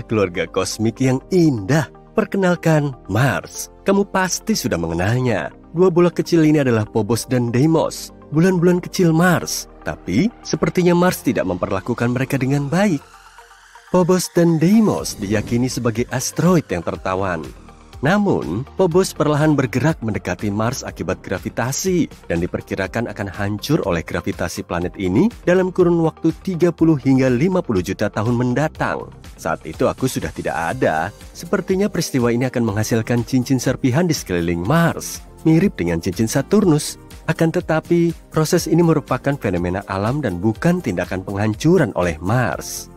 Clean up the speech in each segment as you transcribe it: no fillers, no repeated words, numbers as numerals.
Keluarga kosmik yang indah. Perkenalkan, Mars. Kamu pasti sudah mengenalnya. Dua bola kecil ini adalah Phobos dan Deimos, bulan-bulan kecil Mars. Tapi, sepertinya Mars tidak memperlakukan mereka dengan baik. Phobos dan Deimos diyakini sebagai asteroid yang tertawan. Namun, Phobos perlahan bergerak mendekati Mars akibat gravitasi dan diperkirakan akan hancur oleh gravitasi planet ini dalam kurun waktu 30 hingga 50 juta tahun mendatang. Saat itu aku sudah tidak ada. Sepertinya peristiwa ini akan menghasilkan cincin serpihan di sekeliling Mars, mirip dengan cincin Saturnus. Akan tetapi, proses ini merupakan fenomena alam dan bukan tindakan penghancuran oleh Mars.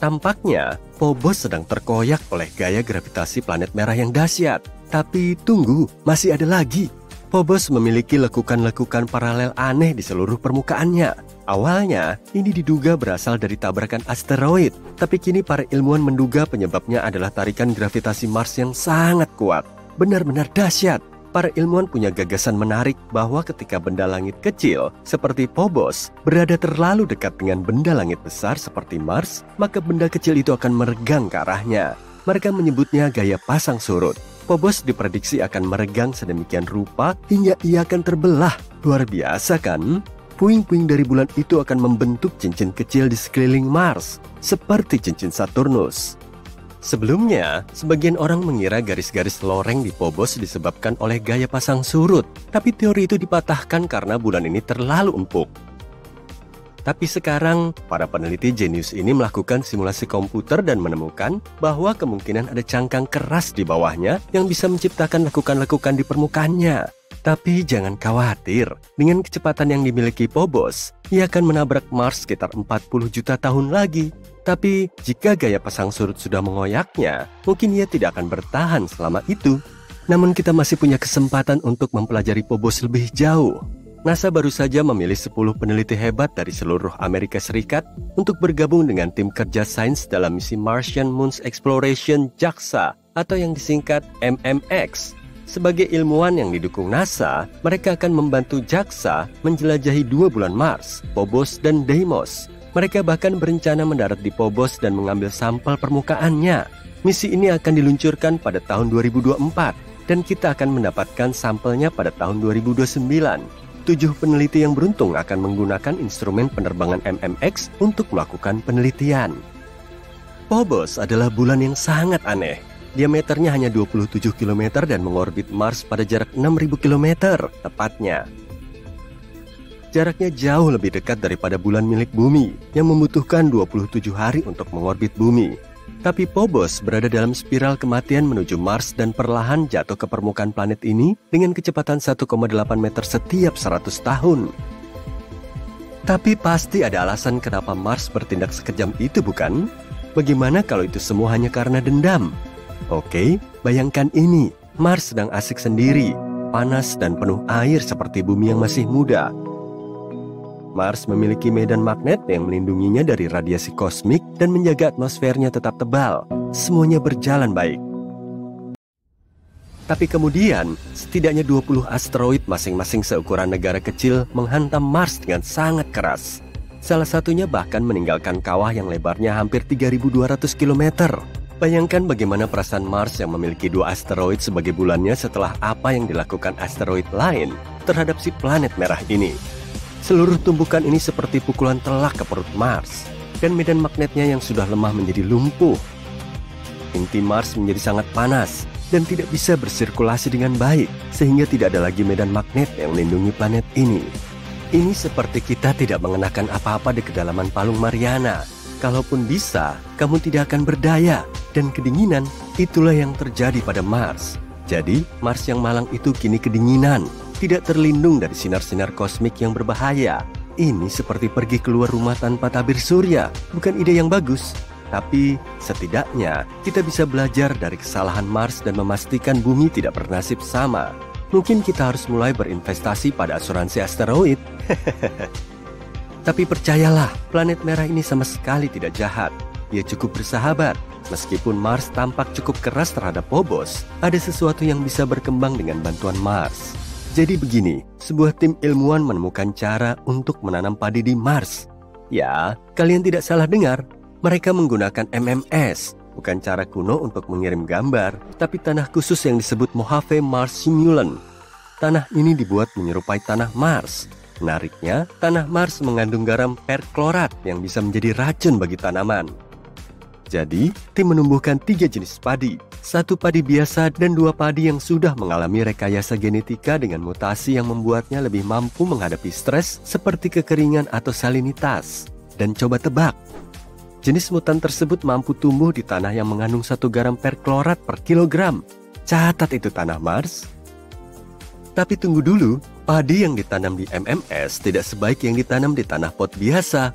Tampaknya, Phobos sedang terkoyak oleh gaya gravitasi planet merah yang dahsyat. Tapi tunggu, masih ada lagi. Phobos memiliki lekukan-lekukan paralel aneh di seluruh permukaannya. Awalnya, ini diduga berasal dari tabrakan asteroid. Tapi kini para ilmuwan menduga penyebabnya adalah tarikan gravitasi Mars yang sangat kuat. Benar-benar dahsyat. Para ilmuwan punya gagasan menarik bahwa ketika benda langit kecil seperti Phobos berada terlalu dekat dengan benda langit besar seperti Mars, maka benda kecil itu akan meregang ke arahnya. Mereka menyebutnya gaya pasang surut. Phobos diprediksi akan meregang sedemikian rupa hingga ia akan terbelah. Luar biasa kan? Puing-puing dari bulan itu akan membentuk cincin kecil di sekeliling Mars, seperti cincin Saturnus. Sebelumnya, sebagian orang mengira garis-garis loreng di Phobos disebabkan oleh gaya pasang surut, tapi teori itu dipatahkan karena bulan ini terlalu empuk. Tapi sekarang, para peneliti jenius ini melakukan simulasi komputer dan menemukan bahwa kemungkinan ada cangkang keras di bawahnya yang bisa menciptakan lekukan-lekukan di permukaannya. Tapi jangan khawatir, dengan kecepatan yang dimiliki Phobos, ia akan menabrak Mars sekitar 40 juta tahun lagi. Tapi jika gaya pasang surut sudah mengoyaknya, mungkin ia tidak akan bertahan selama itu. Namun kita masih punya kesempatan untuk mempelajari Phobos lebih jauh. NASA baru saja memilih 10 peneliti hebat dari seluruh Amerika Serikat untuk bergabung dengan tim kerja sains dalam misi Martian Moon Exploration JAXA atau yang disingkat MMX. Sebagai ilmuwan yang didukung NASA, mereka akan membantu JAXA menjelajahi 2 bulan Mars, Phobos dan Deimos. Mereka bahkan berencana mendarat di Phobos dan mengambil sampel permukaannya. Misi ini akan diluncurkan pada tahun 2024 dan kita akan mendapatkan sampelnya pada tahun 2029. 7 peneliti yang beruntung akan menggunakan instrumen penerbangan MMX untuk melakukan penelitian. Phobos adalah bulan yang sangat aneh. Diameternya hanya 27 km dan mengorbit Mars pada jarak 6.000 km tepatnya. Jaraknya jauh lebih dekat daripada bulan milik bumi yang membutuhkan 27 hari untuk mengorbit bumi. Tapi Phobos berada dalam spiral kematian menuju Mars dan perlahan jatuh ke permukaan planet ini dengan kecepatan 1,8 meter setiap 100 tahun. Tapi pasti ada alasan kenapa Mars bertindak sekejam itu, bukan? Bagaimana kalau itu semua hanya karena dendam? Oke, bayangkan ini. Mars sedang asik sendiri, panas dan penuh air seperti bumi yang masih muda. Mars memiliki medan magnet yang melindunginya dari radiasi kosmik dan menjaga atmosfernya tetap tebal. Semuanya berjalan baik. Tapi kemudian, setidaknya 20 asteroid masing-masing seukuran negara kecil menghantam Mars dengan sangat keras. Salah satunya bahkan meninggalkan kawah yang lebarnya hampir 3.200 km. Bayangkan bagaimana perasaan Mars yang memiliki 2 asteroid sebagai bulannya setelah apa yang dilakukan asteroid lain terhadap si planet merah ini. Seluruh tumbukan ini seperti pukulan telak ke perut Mars, dan medan magnetnya yang sudah lemah menjadi lumpuh. Inti Mars menjadi sangat panas dan tidak bisa bersirkulasi dengan baik, sehingga tidak ada lagi medan magnet yang melindungi planet ini. Ini seperti kita tidak mengenakan apa-apa di kedalaman palung Mariana. Kalaupun bisa, kamu tidak akan berdaya, dan kedinginan itulah yang terjadi pada Mars. Jadi, Mars yang malang itu kini kedinginan, tidak terlindung dari sinar-sinar kosmik yang berbahaya. Ini seperti pergi keluar rumah tanpa tabir surya, bukan ide yang bagus. Tapi setidaknya kita bisa belajar dari kesalahan Mars dan memastikan bumi tidak bernasib sama. Mungkin kita harus mulai berinvestasi pada asuransi asteroid. Tapi percayalah, planet merah ini sama sekali tidak jahat. Dia cukup bersahabat. Meskipun Mars tampak cukup keras terhadap Phobos, ada sesuatu yang bisa berkembang dengan bantuan Mars. Jadi begini, sebuah tim ilmuwan menemukan cara untuk menanam padi di Mars. Ya, kalian tidak salah dengar. Mereka menggunakan MMS, bukan cara kuno untuk mengirim gambar, tapi tanah khusus yang disebut Mojave Mars Simulant. Tanah ini dibuat menyerupai tanah Mars. Menariknya, tanah Mars mengandung garam perklorat yang bisa menjadi racun bagi tanaman. Jadi, tim menumbuhkan 3 jenis padi, 1 padi biasa dan 2 padi yang sudah mengalami rekayasa genetika dengan mutasi yang membuatnya lebih mampu menghadapi stres seperti kekeringan atau salinitas. Dan coba tebak, jenis mutan tersebut mampu tumbuh di tanah yang mengandung 1 garam perklorat per kilogram. Catat itu tanah Mars. Tapi tunggu dulu, padi yang ditanam di MMS tidak sebaik yang ditanam di tanah pot biasa.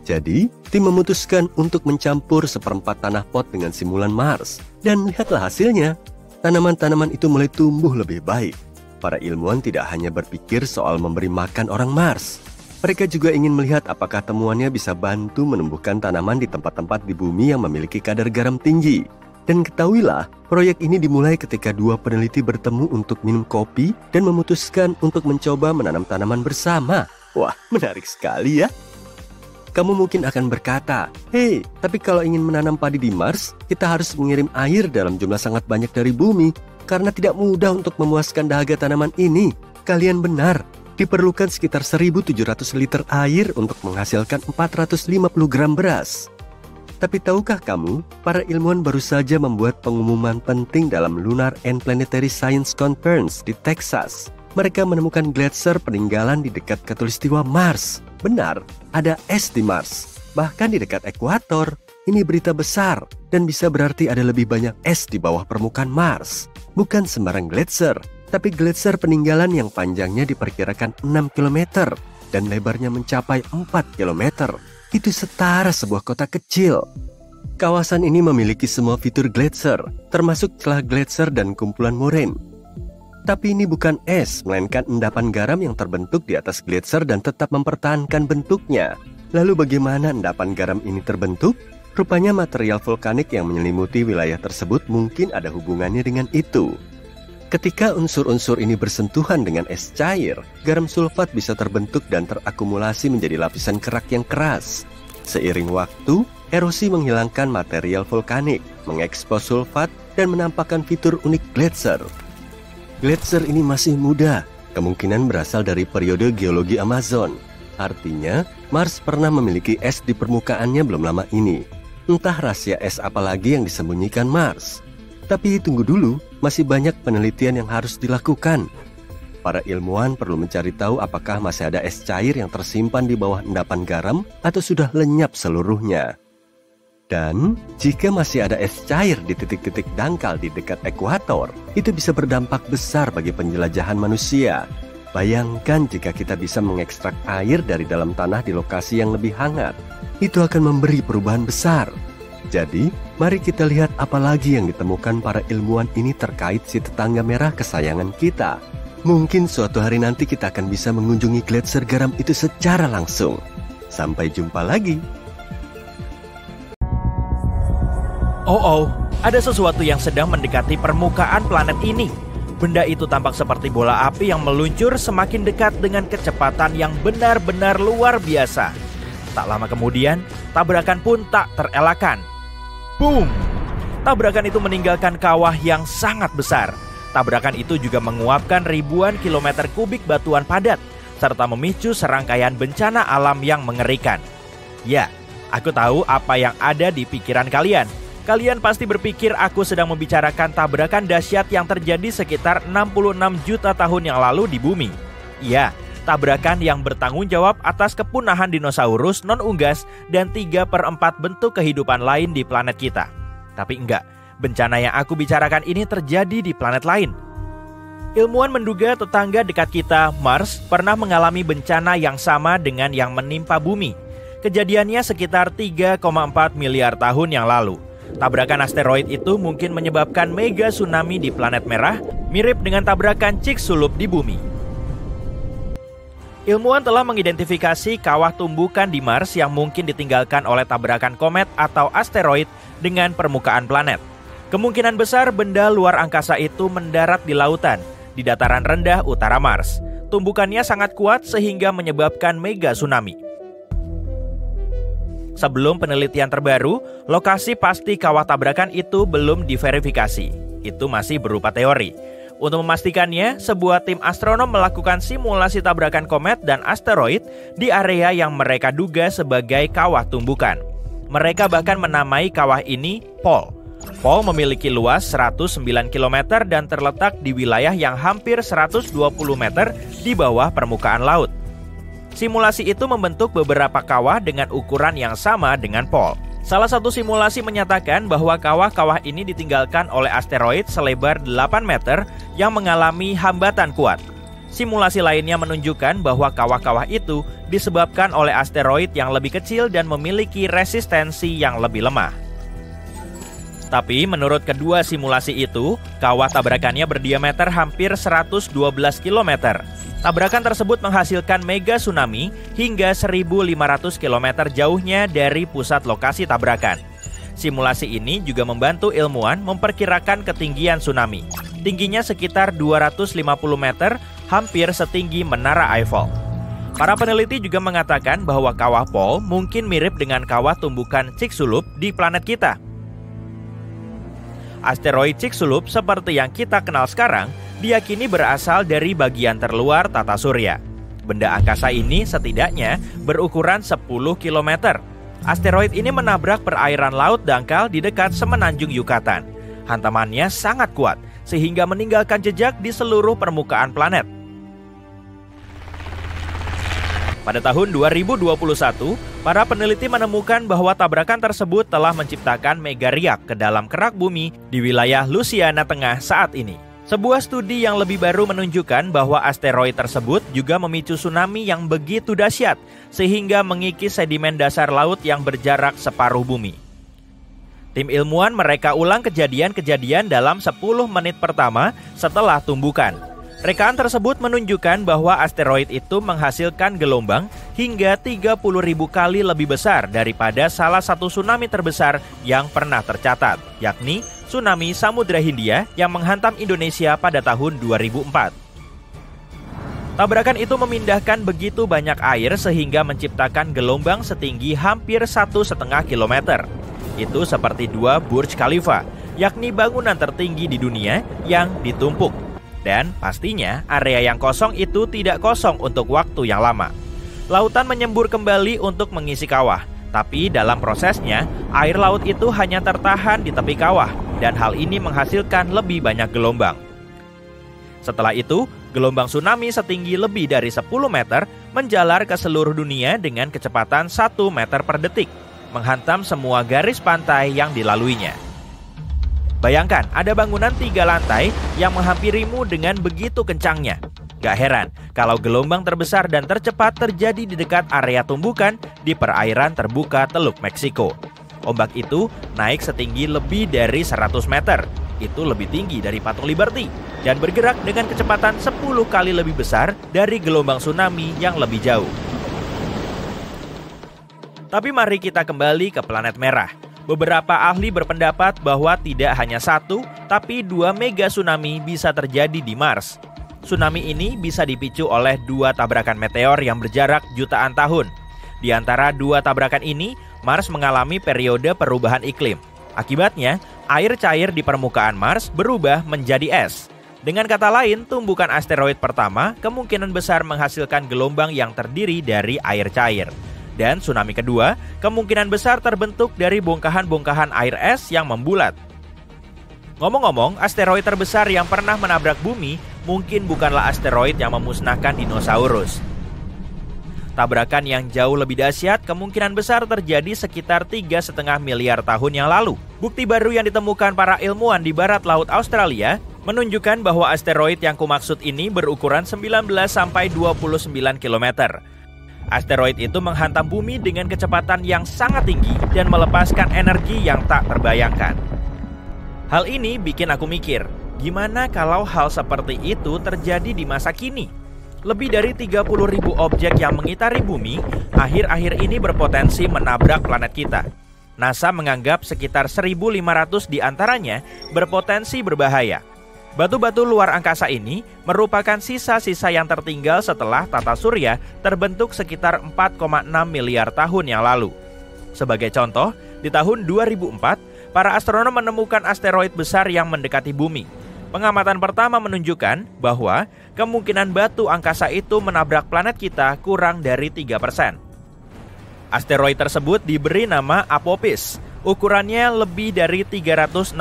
Jadi, tim memutuskan untuk mencampur 1/4 tanah pot dengan simulan Mars. Dan lihatlah hasilnya, tanaman-tanaman itu mulai tumbuh lebih baik. Para ilmuwan tidak hanya berpikir soal memberi makan orang Mars. Mereka juga ingin melihat apakah temuannya bisa bantu menumbuhkan tanaman di tempat-tempat di bumi yang memiliki kadar garam tinggi. Dan ketahuilah, proyek ini dimulai ketika 2 peneliti bertemu untuk minum kopi dan memutuskan untuk mencoba menanam tanaman bersama. Wah, menarik sekali ya. Kamu mungkin akan berkata, "Hei, tapi kalau ingin menanam padi di Mars, kita harus mengirim air dalam jumlah sangat banyak dari bumi, karena tidak mudah untuk memuaskan dahaga tanaman ini." Kalian benar. Diperlukan sekitar 1.700 liter air untuk menghasilkan 450 gram beras. Tapi tahukah kamu, para ilmuwan baru saja membuat pengumuman penting dalam Lunar and Planetary Science Conference di Texas. Mereka menemukan gletser peninggalan di dekat khatulistiwa Mars. Benar, ada es di Mars. Bahkan di dekat ekuator. Ini berita besar dan bisa berarti ada lebih banyak es di bawah permukaan Mars. Bukan sembarang gletser, tapi gletser peninggalan yang panjangnya diperkirakan 6 km dan lebarnya mencapai 4 km. Itu setara sebuah kota kecil. Kawasan ini memiliki semua fitur gletser, termasuk celah gletser dan kumpulan moraine. Tapi ini bukan es, melainkan endapan garam yang terbentuk di atas gletser dan tetap mempertahankan bentuknya. Lalu bagaimana endapan garam ini terbentuk? Rupanya material vulkanik yang menyelimuti wilayah tersebut mungkin ada hubungannya dengan itu. Ketika unsur-unsur ini bersentuhan dengan es cair, garam sulfat bisa terbentuk dan terakumulasi menjadi lapisan kerak yang keras. Seiring waktu, erosi menghilangkan material vulkanik, mengekspos sulfat, dan menampakkan fitur unik gletser. Gletser ini masih muda, kemungkinan berasal dari periode geologi Amazon. Artinya, Mars pernah memiliki es di permukaannya belum lama ini. Entah rahasia es apa lagi yang disembunyikan Mars. Tapi tunggu dulu, masih banyak penelitian yang harus dilakukan. Para ilmuwan perlu mencari tahu apakah masih ada es cair yang tersimpan di bawah endapan garam atau sudah lenyap seluruhnya. Dan jika masih ada es cair di titik-titik dangkal di dekat ekuator, itu bisa berdampak besar bagi penjelajahan manusia. Bayangkan jika kita bisa mengekstrak air dari dalam tanah di lokasi yang lebih hangat. Itu akan memberi perubahan besar. Jadi, mari kita lihat apa lagi yang ditemukan para ilmuwan ini terkait si tetangga merah kesayangan kita. Mungkin suatu hari nanti kita akan bisa mengunjungi gletser garam itu secara langsung. Sampai jumpa lagi. Oh, ada sesuatu yang sedang mendekati permukaan planet ini. Benda itu tampak seperti bola api yang meluncur semakin dekat dengan kecepatan yang benar-benar luar biasa. Tak lama kemudian, tabrakan pun tak terelakkan. Boom! Tabrakan itu meninggalkan kawah yang sangat besar. Tabrakan itu juga menguapkan ribuan kilometer kubik batuan padat, serta memicu serangkaian bencana alam yang mengerikan. Ya, aku tahu apa yang ada di pikiran kalian. Kalian pasti berpikir aku sedang membicarakan tabrakan dahsyat yang terjadi sekitar 66 juta tahun yang lalu di bumi. Iya, tabrakan yang bertanggung jawab atas kepunahan dinosaurus non-unggas dan 3/4 bentuk kehidupan lain di planet kita. Tapi enggak, bencana yang aku bicarakan ini terjadi di planet lain. Ilmuwan menduga tetangga dekat kita, Mars, pernah mengalami bencana yang sama dengan yang menimpa bumi. Kejadiannya sekitar 3,4 miliar tahun yang lalu. Tabrakan asteroid itu mungkin menyebabkan mega tsunami di planet merah, mirip dengan tabrakan Chicxulub di bumi. Ilmuwan telah mengidentifikasi kawah tumbukan di Mars yang mungkin ditinggalkan oleh tabrakan komet atau asteroid dengan permukaan planet. Kemungkinan besar benda luar angkasa itu mendarat di lautan, di dataran rendah utara Mars. Tumbukannya sangat kuat sehingga menyebabkan mega tsunami. Sebelum penelitian terbaru, lokasi pasti kawah tabrakan itu belum diverifikasi. Itu masih berupa teori. Untuk memastikannya, sebuah tim astronom melakukan simulasi tabrakan komet dan asteroid di area yang mereka duga sebagai kawah tumbukan. Mereka bahkan menamai kawah ini Pole. Pole memiliki luas 109 km dan terletak di wilayah yang hampir 120 meter di bawah permukaan laut. Simulasi itu membentuk beberapa kawah dengan ukuran yang sama dengan Pole. Salah satu simulasi menyatakan bahwa kawah-kawah ini ditinggalkan oleh asteroid selebar 8 meter yang mengalami hambatan kuat. Simulasi lainnya menunjukkan bahwa kawah-kawah itu disebabkan oleh asteroid yang lebih kecil dan memiliki resistensi yang lebih lemah. Tapi menurut kedua simulasi itu, kawah tabrakannya berdiameter hampir 112 km. Tabrakan tersebut menghasilkan mega tsunami hingga 1.500 km jauhnya dari pusat lokasi tabrakan. Simulasi ini juga membantu ilmuwan memperkirakan ketinggian tsunami. Tingginya sekitar 250 meter, hampir setinggi Menara Eiffel. Para peneliti juga mengatakan bahwa kawah Pole mungkin mirip dengan kawah tumbukan Chicxulub di planet kita. Asteroid Chicxulub seperti yang kita kenal sekarang diyakini berasal dari bagian terluar tata surya. Benda angkasa ini setidaknya berukuran 10 km. Asteroid ini menabrak perairan laut dangkal di dekat semenanjung Yucatan. Hantamannya sangat kuat, sehingga meninggalkan jejak di seluruh permukaan planet. Pada tahun 2021, para peneliti menemukan bahwa tabrakan tersebut telah menciptakan megariak ke dalam kerak bumi di wilayah Louisiana Tengah saat ini. Sebuah studi yang lebih baru menunjukkan bahwa asteroid tersebut juga memicu tsunami yang begitu dahsyat sehingga mengikis sedimen dasar laut yang berjarak separuh bumi. Tim ilmuwan mereka ulang kejadian-kejadian dalam 10 menit pertama setelah tumbukan. Rekaan tersebut menunjukkan bahwa asteroid itu menghasilkan gelombang hingga 30.000 kali lebih besar daripada salah satu tsunami terbesar yang pernah tercatat, yakni tsunami Samudra Hindia yang menghantam Indonesia pada tahun 2004. Tabrakan itu memindahkan begitu banyak air sehingga menciptakan gelombang setinggi hampir 1,5 km. Itu seperti 2 Burj Khalifa, yakni bangunan tertinggi di dunia yang ditumpuk. Dan pastinya area yang kosong itu tidak kosong untuk waktu yang lama. Lautan menyembur kembali untuk mengisi kawah, tapi dalam prosesnya air laut itu hanya tertahan di tepi kawah dan hal ini menghasilkan lebih banyak gelombang. Setelah itu, gelombang tsunami setinggi lebih dari 10 meter menjalar ke seluruh dunia dengan kecepatan 1 meter per detik, menghantam semua garis pantai yang dilaluinya. Bayangkan, ada bangunan 3 lantai yang menghampirimu dengan begitu kencangnya. Gak heran kalau gelombang terbesar dan tercepat terjadi di dekat area tumbukan di perairan terbuka Teluk Meksiko. Ombak itu naik setinggi lebih dari 100 meter. Itu lebih tinggi dari Patung Liberty dan bergerak dengan kecepatan 10 kali lebih besar dari gelombang tsunami yang lebih jauh. Tapi mari kita kembali ke planet merah. Beberapa ahli berpendapat bahwa tidak hanya 1, tapi 2 mega tsunami bisa terjadi di Mars. Tsunami ini bisa dipicu oleh 2 tabrakan meteor yang berjarak jutaan tahun. Di antara 2 tabrakan ini, Mars mengalami periode perubahan iklim. Akibatnya, air cair di permukaan Mars berubah menjadi es. Dengan kata lain, tumbukan asteroid pertama kemungkinan besar menghasilkan gelombang yang terdiri dari air cair. Dan tsunami kedua kemungkinan besar terbentuk dari bongkahan-bongkahan air es yang membulat. Ngomong-ngomong, asteroid terbesar yang pernah menabrak bumi mungkin bukanlah asteroid yang memusnahkan dinosaurus. Tabrakan yang jauh lebih dahsyat kemungkinan besar terjadi sekitar 3,5 miliar tahun yang lalu. Bukti baru yang ditemukan para ilmuwan di barat laut Australia menunjukkan bahwa asteroid yang kumaksud ini berukuran 19-29 km. Asteroid itu menghantam bumi dengan kecepatan yang sangat tinggi dan melepaskan energi yang tak terbayangkan. Hal ini bikin aku mikir, gimana kalau hal seperti itu terjadi di masa kini? Lebih dari 30.000 objek yang mengitari bumi akhir-akhir ini berpotensi menabrak planet kita. NASA menganggap sekitar 1.500 diantaranya berpotensi berbahaya. Batu-batu luar angkasa ini merupakan sisa-sisa yang tertinggal setelah tata surya terbentuk sekitar 4,6 miliar tahun yang lalu. Sebagai contoh, di tahun 2004, para astronom menemukan asteroid besar yang mendekati bumi. Pengamatan pertama menunjukkan bahwa kemungkinan batu angkasa itu menabrak planet kita kurang dari 3%. Asteroid tersebut diberi nama Apophis. Ukurannya lebih dari 365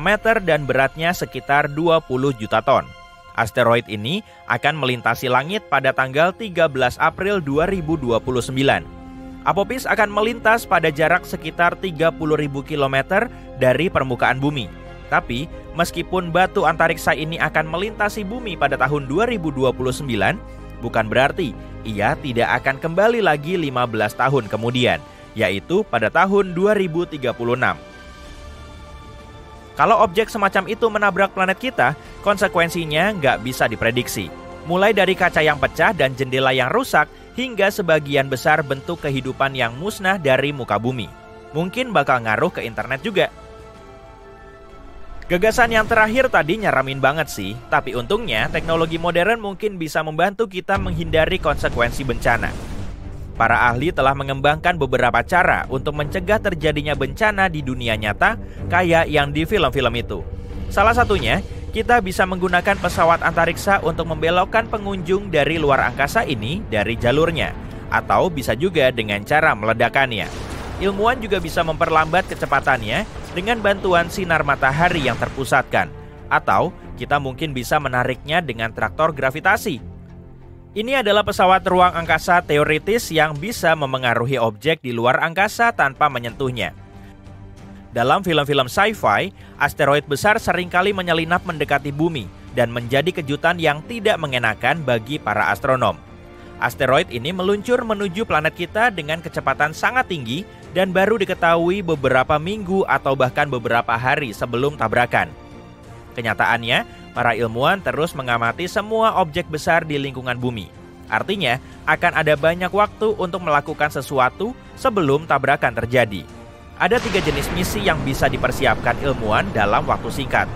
meter dan beratnya sekitar 20 juta ton. Asteroid ini akan melintasi langit pada tanggal 13 April 2029. Apophis akan melintas pada jarak sekitar 30.000 km dari permukaan bumi. Tapi, meskipun batu antariksa ini akan melintasi bumi pada tahun 2029, bukan berarti ia tidak akan kembali lagi 15 tahun kemudian, yaitu pada tahun 2036. Kalau objek semacam itu menabrak planet kita, konsekuensinya nggak bisa diprediksi. Mulai dari kaca yang pecah dan jendela yang rusak, hingga sebagian besar bentuk kehidupan yang musnah dari muka bumi. Mungkin bakal ngaruh ke internet juga. Gagasan yang terakhir tadi nyaramin banget sih, tapi untungnya teknologi modern mungkin bisa membantu kita menghindari konsekuensi bencana. Para ahli telah mengembangkan beberapa cara untuk mencegah terjadinya bencana di dunia nyata, kayak yang di film-film itu. Salah satunya, kita bisa menggunakan pesawat antariksa untuk membelokkan pengunjung dari luar angkasa ini dari jalurnya, atau bisa juga dengan cara meledakannya. Ilmuwan juga bisa memperlambat kecepatannya dengan bantuan sinar matahari yang terpusatkan, atau kita mungkin bisa menariknya dengan traktor gravitasi. Ini adalah pesawat ruang angkasa teoritis yang bisa memengaruhi objek di luar angkasa tanpa menyentuhnya. Dalam film-film sci-fi, asteroid besar seringkali menyelinap mendekati bumi dan menjadi kejutan yang tidak mengenakan bagi para astronom. Asteroid ini meluncur menuju planet kita dengan kecepatan sangat tinggi dan baru diketahui beberapa minggu atau bahkan beberapa hari sebelum tabrakan. Kenyataannya, para ilmuwan terus mengamati semua objek besar di lingkungan bumi. Artinya, akan ada banyak waktu untuk melakukan sesuatu sebelum tabrakan terjadi. Ada 3 jenis misi yang bisa dipersiapkan ilmuwan dalam waktu singkat.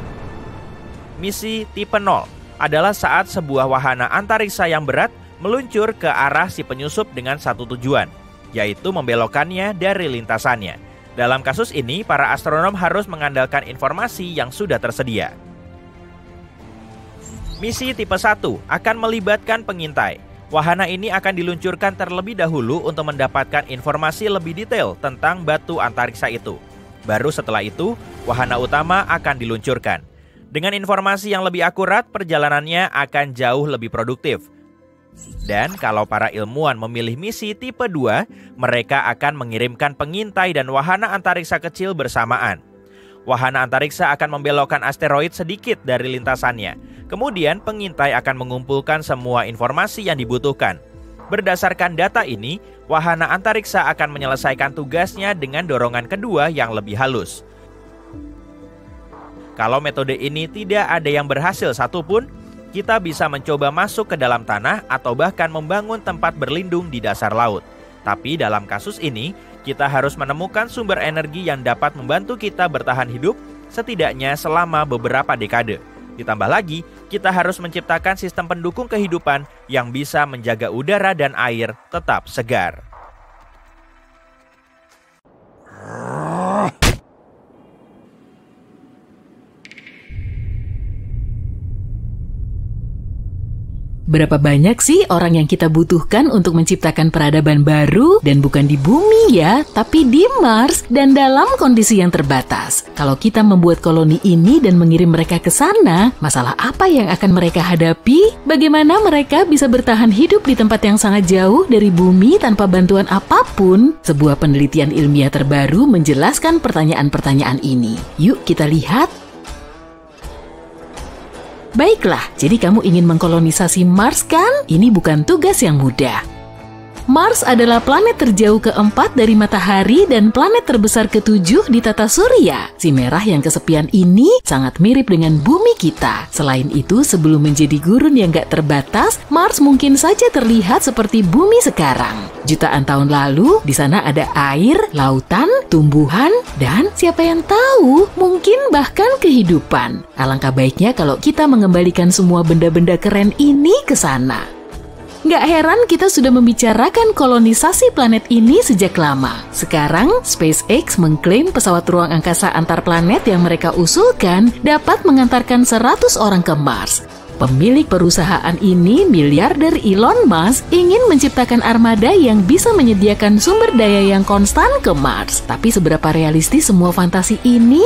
Misi tipe 0 adalah saat sebuah wahana antariksa yang berat meluncur ke arah si penyusup dengan satu tujuan, yaitu membelokkannya dari lintasannya. Dalam kasus ini, para astronom harus mengandalkan informasi yang sudah tersedia. Misi tipe 1 akan melibatkan pengintai. Wahana ini akan diluncurkan terlebih dahulu untuk mendapatkan informasi lebih detail tentang batu antariksa itu. Baru setelah itu, wahana utama akan diluncurkan. Dengan informasi yang lebih akurat, perjalanannya akan jauh lebih produktif. Dan kalau para ilmuwan memilih misi tipe 2, mereka akan mengirimkan pengintai dan wahana antariksa kecil bersamaan. Wahana antariksa akan membelokkan asteroid sedikit dari lintasannya. Kemudian pengintai akan mengumpulkan semua informasi yang dibutuhkan. Berdasarkan data ini, wahana antariksa akan menyelesaikan tugasnya dengan dorongan kedua yang lebih halus. Kalau metode ini tidak ada yang berhasil satupun, kita bisa mencoba masuk ke dalam tanah atau bahkan membangun tempat berlindung di dasar laut. Tapi dalam kasus ini, kita harus menemukan sumber energi yang dapat membantu kita bertahan hidup setidaknya selama beberapa dekade. Ditambah lagi, kita harus menciptakan sistem pendukung kehidupan yang bisa menjaga udara dan air tetap segar. Berapa banyak sih orang yang kita butuhkan untuk menciptakan peradaban baru dan bukan di bumi ya, tapi di Mars dan dalam kondisi yang terbatas. Kalau kita membuat koloni ini dan mengirim mereka ke sana, masalah apa yang akan mereka hadapi? Bagaimana mereka bisa bertahan hidup di tempat yang sangat jauh dari bumi tanpa bantuan apapun? Sebuah penelitian ilmiah terbaru menjelaskan pertanyaan-pertanyaan ini. Yuk kita lihat. Baiklah, jadi kamu ingin mengkolonisasi Mars kan? Ini bukan tugas yang mudah. Mars adalah planet terjauh keempat dari matahari dan planet terbesar ketujuh di tata surya. Si merah yang kesepian ini sangat mirip dengan bumi kita. Selain itu, sebelum menjadi gurun yang gak terbatas, Mars mungkin saja terlihat seperti bumi sekarang. Jutaan tahun lalu, di sana ada air, lautan, tumbuhan, dan siapa yang tahu, mungkin bahkan kehidupan. Alangkah baiknya kalau kita mengembalikan semua benda-benda keren ini ke sana. Nggak heran kita sudah membicarakan kolonisasi planet ini sejak lama. Sekarang, SpaceX mengklaim pesawat ruang angkasa antar planet yang mereka usulkan dapat mengantarkan 100 orang ke Mars. Pemilik perusahaan ini, miliarder Elon Musk, ingin menciptakan armada yang bisa menyediakan sumber daya yang konstan ke Mars. Tapi seberapa realistis semua fantasi ini?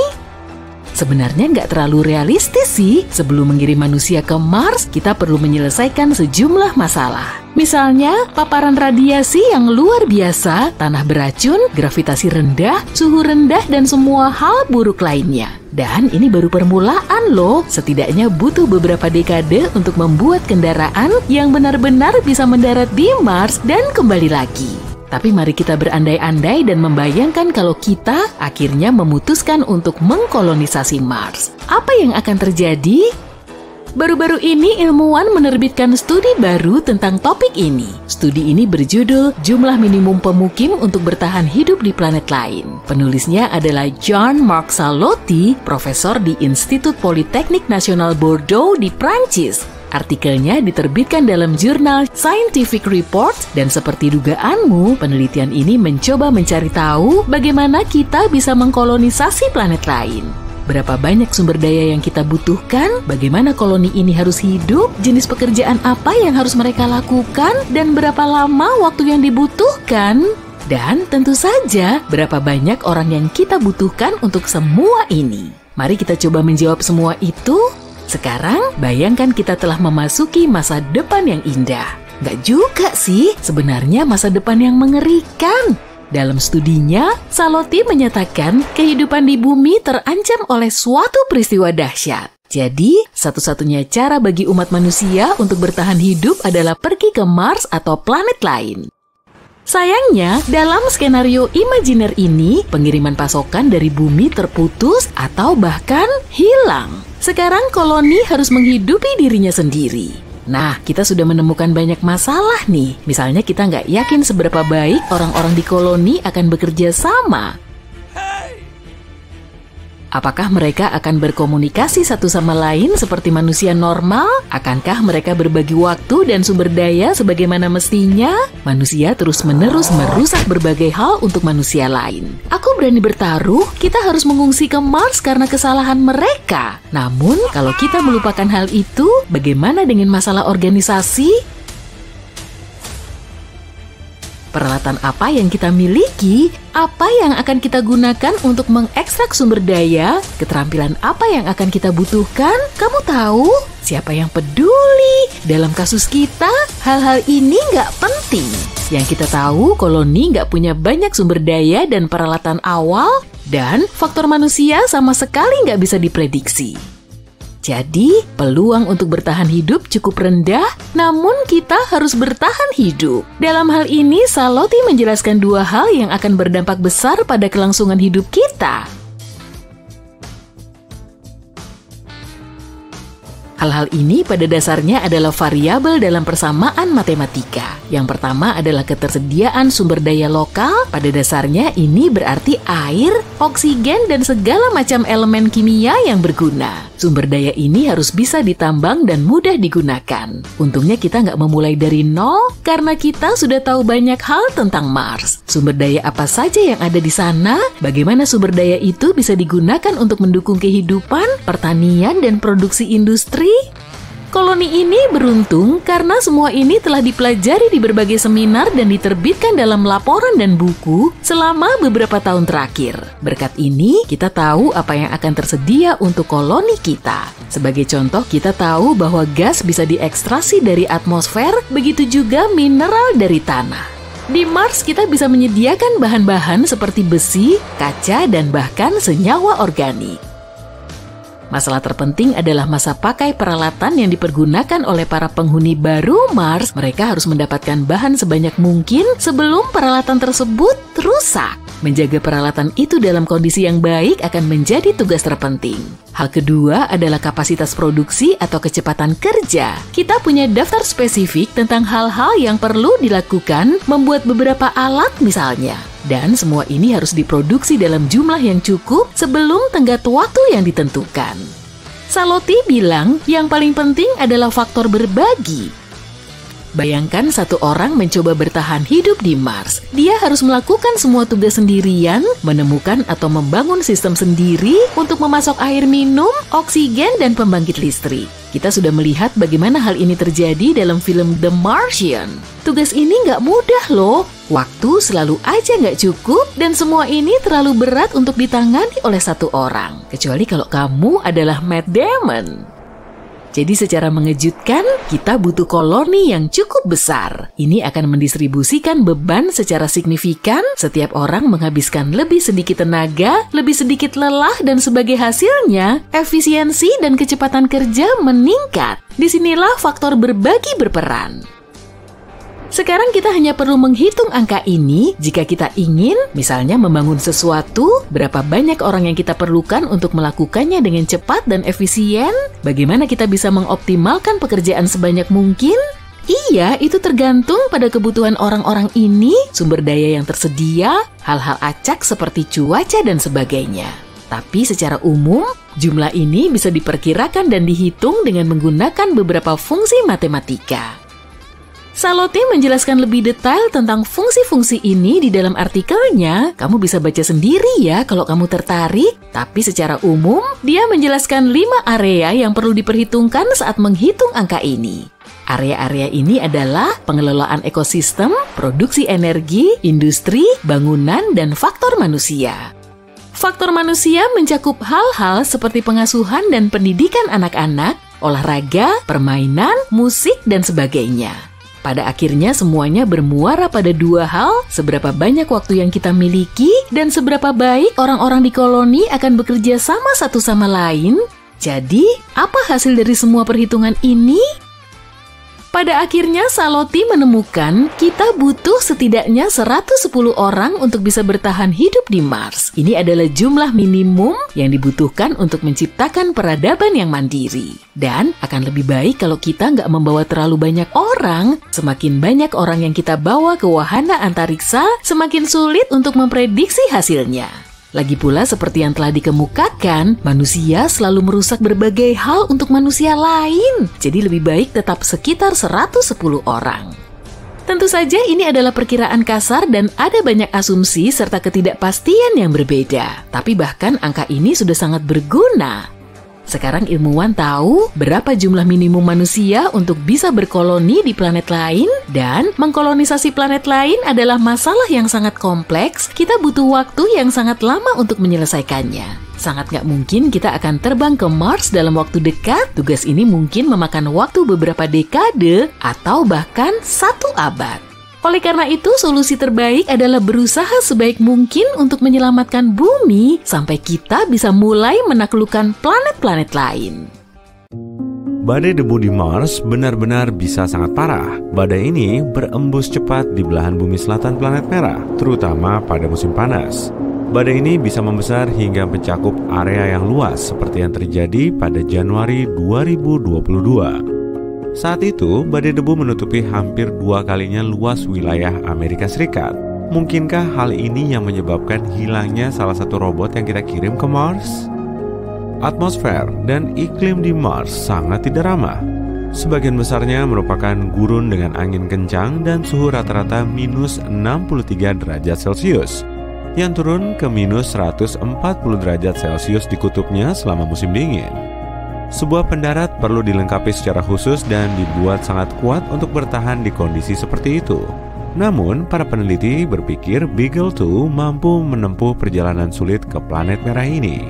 Sebenarnya nggak terlalu realistis sih. Sebelum mengirim manusia ke Mars, kita perlu menyelesaikan sejumlah masalah. Misalnya, paparan radiasi yang luar biasa, tanah beracun, gravitasi rendah, suhu rendah, dan semua hal buruk lainnya. Dan ini baru permulaan loh. Setidaknya butuh beberapa dekade untuk membuat kendaraan yang benar-benar bisa mendarat di Mars dan kembali lagi. Tapi mari kita berandai-andai dan membayangkan kalau kita akhirnya memutuskan untuk mengkolonisasi Mars. Apa yang akan terjadi? Baru-baru ini ilmuwan menerbitkan studi baru tentang topik ini. Studi ini berjudul Jumlah Minimum Pemukim untuk Bertahan Hidup di Planet Lain. Penulisnya adalah Jean-Marc Salotti, profesor di Institut Politeknik Nasional Bordeaux di Prancis. Artikelnya diterbitkan dalam jurnal Scientific Reports dan seperti dugaanmu, penelitian ini mencoba mencari tahu bagaimana kita bisa mengkolonisasi planet lain. Berapa banyak sumber daya yang kita butuhkan, bagaimana koloni ini harus hidup, jenis pekerjaan apa yang harus mereka lakukan, dan berapa lama waktu yang dibutuhkan. Dan tentu saja, berapa banyak orang yang kita butuhkan untuk semua ini. Mari kita coba menjawab semua itu. Sekarang, bayangkan kita telah memasuki masa depan yang indah. Nggak juga sih, sebenarnya masa depan yang mengerikan. Dalam studinya, Salotti menyatakan kehidupan di bumi terancam oleh suatu peristiwa dahsyat. Jadi, satu-satunya cara bagi umat manusia untuk bertahan hidup adalah pergi ke Mars atau planet lain. Sayangnya, dalam skenario imajiner ini, pengiriman pasokan dari bumi terputus atau bahkan hilang. Sekarang koloni harus menghidupi dirinya sendiri. Nah, kita sudah menemukan banyak masalah nih. Misalnya kita nggak yakin seberapa baik orang-orang di koloni akan bekerja sama. Apakah mereka akan berkomunikasi satu sama lain seperti manusia normal? Akankah mereka berbagi waktu dan sumber daya sebagaimana mestinya? Manusia terus-menerus merusak berbagai hal untuk manusia lain. Aku berani bertaruh, kita harus mengungsi ke Mars karena kesalahan mereka. Namun, kalau kita melupakan hal itu, bagaimana dengan masalah organisasi? Peralatan apa yang kita miliki, apa yang akan kita gunakan untuk mengekstrak sumber daya, keterampilan apa yang akan kita butuhkan, kamu tahu? Siapa yang peduli? Dalam kasus kita, hal-hal ini nggak penting. Yang kita tahu, koloni nggak punya banyak sumber daya dan peralatan awal, dan faktor manusia sama sekali nggak bisa diprediksi. Jadi, peluang untuk bertahan hidup cukup rendah, namun kita harus bertahan hidup. Dalam hal ini, Salotti menjelaskan dua hal yang akan berdampak besar pada kelangsungan hidup kita. Hal-hal ini pada dasarnya adalah variabel dalam persamaan matematika. Yang pertama adalah ketersediaan sumber daya lokal. Pada dasarnya ini berarti air, oksigen, dan segala macam elemen kimia yang berguna. Sumber daya ini harus bisa ditambang dan mudah digunakan. Untungnya kita nggak memulai dari nol karena kita sudah tahu banyak hal tentang Mars. Sumber daya apa saja yang ada di sana, bagaimana sumber daya itu bisa digunakan untuk mendukung kehidupan, pertanian, dan produksi industri. Koloni ini beruntung karena semua ini telah dipelajari di berbagai seminar dan diterbitkan dalam laporan dan buku selama beberapa tahun terakhir. Berkat ini, kita tahu apa yang akan tersedia untuk koloni kita. Sebagai contoh, kita tahu bahwa gas bisa diekstraksi dari atmosfer, begitu juga mineral dari tanah. Di Mars, kita bisa menyediakan bahan-bahan seperti besi, kaca, dan bahkan senyawa organik. Masalah terpenting adalah masa pakai peralatan yang dipergunakan oleh para penghuni baru Mars. Mereka harus mendapatkan bahan sebanyak mungkin sebelum peralatan tersebut rusak. Menjaga peralatan itu dalam kondisi yang baik akan menjadi tugas terpenting. Hal kedua adalah kapasitas produksi atau kecepatan kerja. Kita punya daftar spesifik tentang hal-hal yang perlu dilakukan, membuat beberapa alat misalnya. Dan semua ini harus diproduksi dalam jumlah yang cukup sebelum tenggat waktu yang ditentukan. Salotti bilang yang paling penting adalah faktor berbagi. Bayangkan satu orang mencoba bertahan hidup di Mars. Dia harus melakukan semua tugas sendirian, menemukan atau membangun sistem sendiri untuk memasok air minum, oksigen, dan pembangkit listrik. Kita sudah melihat bagaimana hal ini terjadi dalam film The Martian. Tugas ini nggak mudah loh. Waktu selalu aja nggak cukup dan semua ini terlalu berat untuk ditangani oleh satu orang. Kecuali kalau kamu adalah Matt Damon. Jadi secara mengejutkan, kita butuh koloni yang cukup besar. Ini akan mendistribusikan beban secara signifikan. Setiap orang menghabiskan lebih sedikit tenaga, lebih sedikit lelah, dan sebagai hasilnya, efisiensi dan kecepatan kerja meningkat. Disinilah faktor berbagi berperan. Sekarang kita hanya perlu menghitung angka ini jika kita ingin, misalnya membangun sesuatu, berapa banyak orang yang kita perlukan untuk melakukannya dengan cepat dan efisien, bagaimana kita bisa mengoptimalkan pekerjaan sebanyak mungkin. Iya, itu tergantung pada kebutuhan orang-orang ini, sumber daya yang tersedia, hal-hal acak seperti cuaca dan sebagainya. Tapi secara umum, jumlah ini bisa diperkirakan dan dihitung dengan menggunakan beberapa fungsi matematika. Salotti menjelaskan lebih detail tentang fungsi-fungsi ini di dalam artikelnya. Kamu bisa baca sendiri ya kalau kamu tertarik. Tapi secara umum, dia menjelaskan 5 area yang perlu diperhitungkan saat menghitung angka ini. Area-area ini adalah pengelolaan ekosistem, produksi energi, industri, bangunan, dan faktor manusia. Faktor manusia mencakup hal-hal seperti pengasuhan dan pendidikan anak-anak, olahraga, permainan, musik, dan sebagainya. Pada akhirnya semuanya bermuara pada 2 hal, seberapa banyak waktu yang kita miliki dan seberapa baik orang-orang di koloni akan bekerja sama satu sama lain. Jadi, apa hasil dari semua perhitungan ini? Pada akhirnya Salotti menemukan kita butuh setidaknya 110 orang untuk bisa bertahan hidup di Mars. Ini adalah jumlah minimum yang dibutuhkan untuk menciptakan peradaban yang mandiri. Dan akan lebih baik kalau kita nggak membawa terlalu banyak orang. Semakin banyak orang yang kita bawa ke wahana antariksa, semakin sulit untuk memprediksi hasilnya. Lagi pula seperti yang telah dikemukakan, manusia selalu merusak berbagai hal untuk manusia lain. Jadi lebih baik tetap sekitar 110 orang. Tentu saja ini adalah perkiraan kasar dan ada banyak asumsi serta ketidakpastian yang berbeda. Tapi bahkan angka ini sudah sangat berguna. Sekarang ilmuwan tahu berapa jumlah minimum manusia untuk bisa berkoloni di planet lain, dan mengkolonisasi planet lain adalah masalah yang sangat kompleks. Kita butuh waktu yang sangat lama untuk menyelesaikannya. Sangat nggak mungkin kita akan terbang ke Mars dalam waktu dekat. Tugas ini mungkin memakan waktu beberapa dekade atau bahkan 1 abad. Oleh karena itu, solusi terbaik adalah berusaha sebaik mungkin untuk menyelamatkan bumi sampai kita bisa mulai menaklukkan planet-planet lain. Badai debu di Mars benar-benar bisa sangat parah. Badai ini berembus cepat di belahan bumi selatan planet merah, terutama pada musim panas. Badai ini bisa membesar hingga mencakup area yang luas seperti yang terjadi pada Januari 2022. Saat itu, badai debu menutupi hampir 2 kalinya luas wilayah Amerika Serikat. Mungkinkah hal ini yang menyebabkan hilangnya salah satu robot yang kita kirim ke Mars? Atmosfer dan iklim di Mars sangat tidak ramah. Sebagian besarnya merupakan gurun dengan angin kencang dan suhu rata-rata minus 63 derajat Celcius, yang turun ke minus 140 derajat Celcius di kutubnya selama musim dingin. Sebuah pendarat perlu dilengkapi secara khusus dan dibuat sangat kuat untuk bertahan di kondisi seperti itu. Namun, para peneliti berpikir Beagle 2 mampu menempuh perjalanan sulit ke planet merah ini.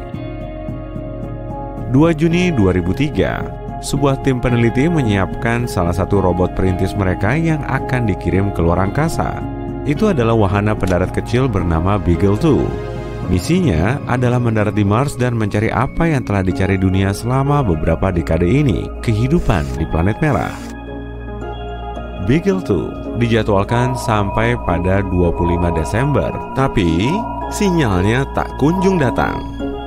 2 Juni 2003, sebuah tim peneliti menyiapkan salah satu robot perintis mereka yang akan dikirim ke luar angkasa. Itu adalah wahana pendarat kecil bernama Beagle 2. Misinya adalah mendarat di Mars dan mencari apa yang telah dicari dunia selama beberapa dekade ini, kehidupan di planet merah. Beagle 2 dijadwalkan sampai pada 25 Desember, tapi sinyalnya tak kunjung datang.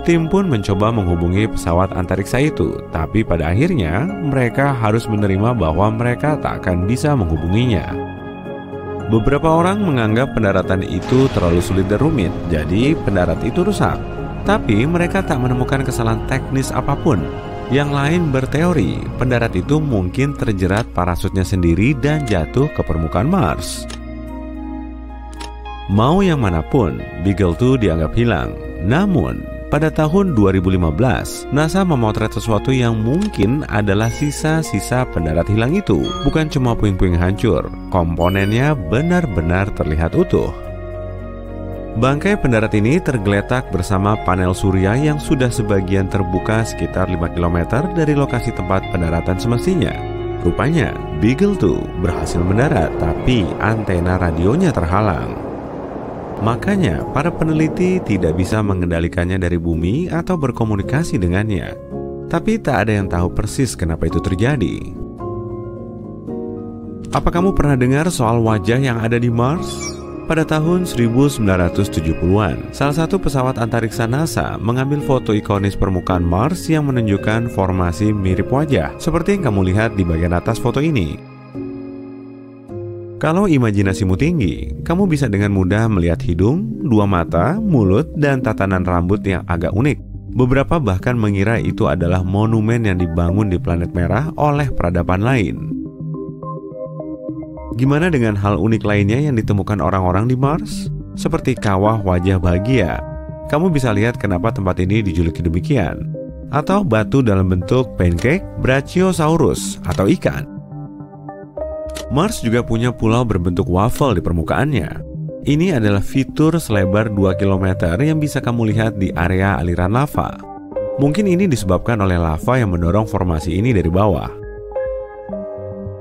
Tim pun mencoba menghubungi pesawat antariksa itu, tapi pada akhirnya mereka harus menerima bahwa mereka tak akan bisa menghubunginya. Beberapa orang menganggap pendaratan itu terlalu sulit dan rumit, jadi pendarat itu rusak. Tapi mereka tak menemukan kesalahan teknis apapun. Yang lain berteori, pendarat itu mungkin terjerat parasutnya sendiri dan jatuh ke permukaan Mars. Mau yang manapun, Beagle 2 dianggap hilang. Namun, pada tahun 2015, NASA memotret sesuatu yang mungkin adalah sisa-sisa pendarat hilang itu. Bukan cuma puing-puing hancur, komponennya benar-benar terlihat utuh. Bangkai pendarat ini tergeletak bersama panel surya yang sudah sebagian terbuka sekitar 5 km dari lokasi tempat pendaratan semestinya. Rupanya, Beagle 2 berhasil mendarat, tapi antena radionya terhalang. Makanya, para peneliti tidak bisa mengendalikannya dari bumi atau berkomunikasi dengannya. Tapi tak ada yang tahu persis kenapa itu terjadi. Apa kamu pernah dengar soal wajah yang ada di Mars? Pada tahun 1970-an, salah satu pesawat antariksa NASA mengambil foto ikonis permukaan Mars yang menunjukkan formasi mirip wajah, seperti yang kamu lihat di bagian atas foto ini. Kalau imajinasimu tinggi, kamu bisa dengan mudah melihat hidung, 2 mata, mulut, dan tatanan rambut yang agak unik. Beberapa bahkan mengira itu adalah monumen yang dibangun di planet merah oleh peradaban lain. Gimana dengan hal unik lainnya yang ditemukan orang-orang di Mars? Seperti kawah wajah bahagia. Kamu bisa lihat kenapa tempat ini dijuluki demikian. Atau batu dalam bentuk pancake, Brachiosaurus, atau ikan. Mars juga punya pulau berbentuk waffle di permukaannya. Ini adalah fitur selebar 2 km yang bisa kamu lihat di area aliran lava. Mungkin ini disebabkan oleh lava yang mendorong formasi ini dari bawah.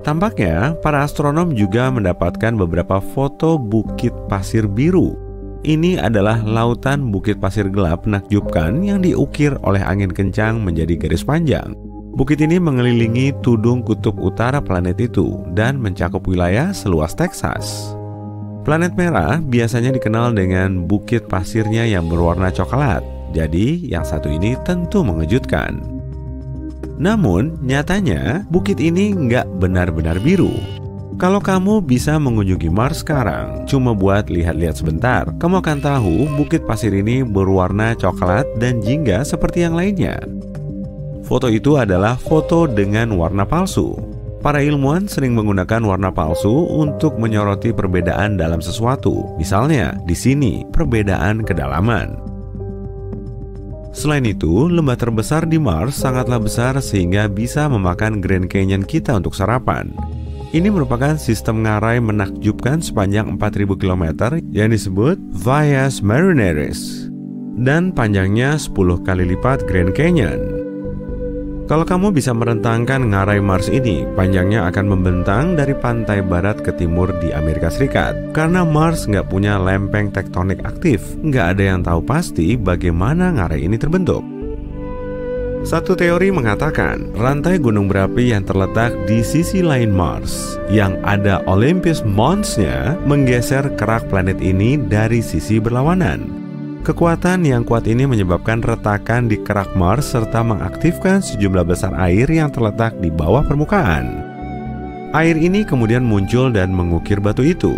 Tampaknya, para astronom juga mendapatkan beberapa foto bukit pasir biru. Ini adalah lautan bukit pasir gelap menakjubkan yang diukir oleh angin kencang menjadi garis panjang. Bukit ini mengelilingi tudung kutub utara planet itu dan mencakup wilayah seluas Texas. Planet merah biasanya dikenal dengan bukit pasirnya yang berwarna coklat, jadi yang satu ini tentu mengejutkan. Namun, nyatanya bukit ini nggak benar-benar biru. Kalau kamu bisa mengunjungi Mars sekarang, cuma buat lihat-lihat sebentar, kamu akan tahu bukit pasir ini berwarna coklat dan jingga seperti yang lainnya. Foto itu adalah foto dengan warna palsu. Para ilmuwan sering menggunakan warna palsu untuk menyoroti perbedaan dalam sesuatu. Misalnya, di sini perbedaan kedalaman. Selain itu, lembah terbesar di Mars sangatlah besar sehingga bisa memakan Grand Canyon kita untuk sarapan. Ini merupakan sistem ngarai menakjubkan sepanjang 4.000 km yang disebut Via Marineris dan panjangnya 10 kali lipat Grand Canyon. Kalau kamu bisa merentangkan ngarai Mars ini, panjangnya akan membentang dari pantai barat ke timur di Amerika Serikat. Karena Mars nggak punya lempeng tektonik aktif, nggak ada yang tahu pasti bagaimana ngarai ini terbentuk. Satu teori mengatakan, rantai gunung berapi yang terletak di sisi lain Mars, yang ada Olympus Mons-nya, menggeser kerak planet ini dari sisi berlawanan. Kekuatan yang kuat ini menyebabkan retakan di kerak Mars serta mengaktifkan sejumlah besar air yang terletak di bawah permukaan. Air ini kemudian muncul dan mengukir batu itu.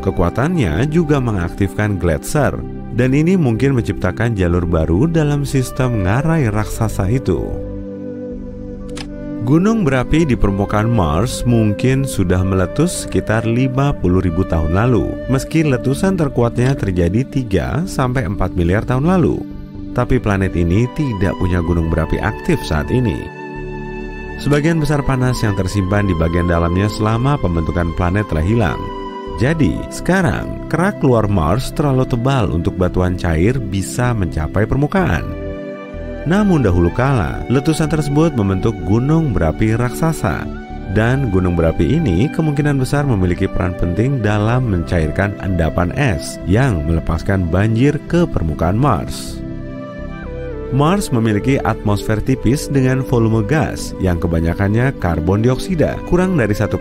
Kekuatannya juga mengaktifkan gletser, dan ini mungkin menciptakan jalur baru dalam sistem ngarai raksasa itu. Gunung berapi di permukaan Mars mungkin sudah meletus sekitar 50.000 tahun lalu, meski letusan terkuatnya terjadi 3-4 miliar tahun lalu. Tapi planet ini tidak punya gunung berapi aktif saat ini. Sebagian besar panas yang tersimpan di bagian dalamnya selama pembentukan planet telah hilang. Jadi, sekarang kerak luar Mars terlalu tebal untuk batuan cair bisa mencapai permukaan. Namun dahulu kala, letusan tersebut membentuk gunung berapi raksasa. Dan gunung berapi ini kemungkinan besar memiliki peran penting dalam mencairkan endapan es yang melepaskan banjir ke permukaan Mars. Mars memiliki atmosfer tipis dengan volume gas yang kebanyakannya karbon dioksida, kurang dari 1%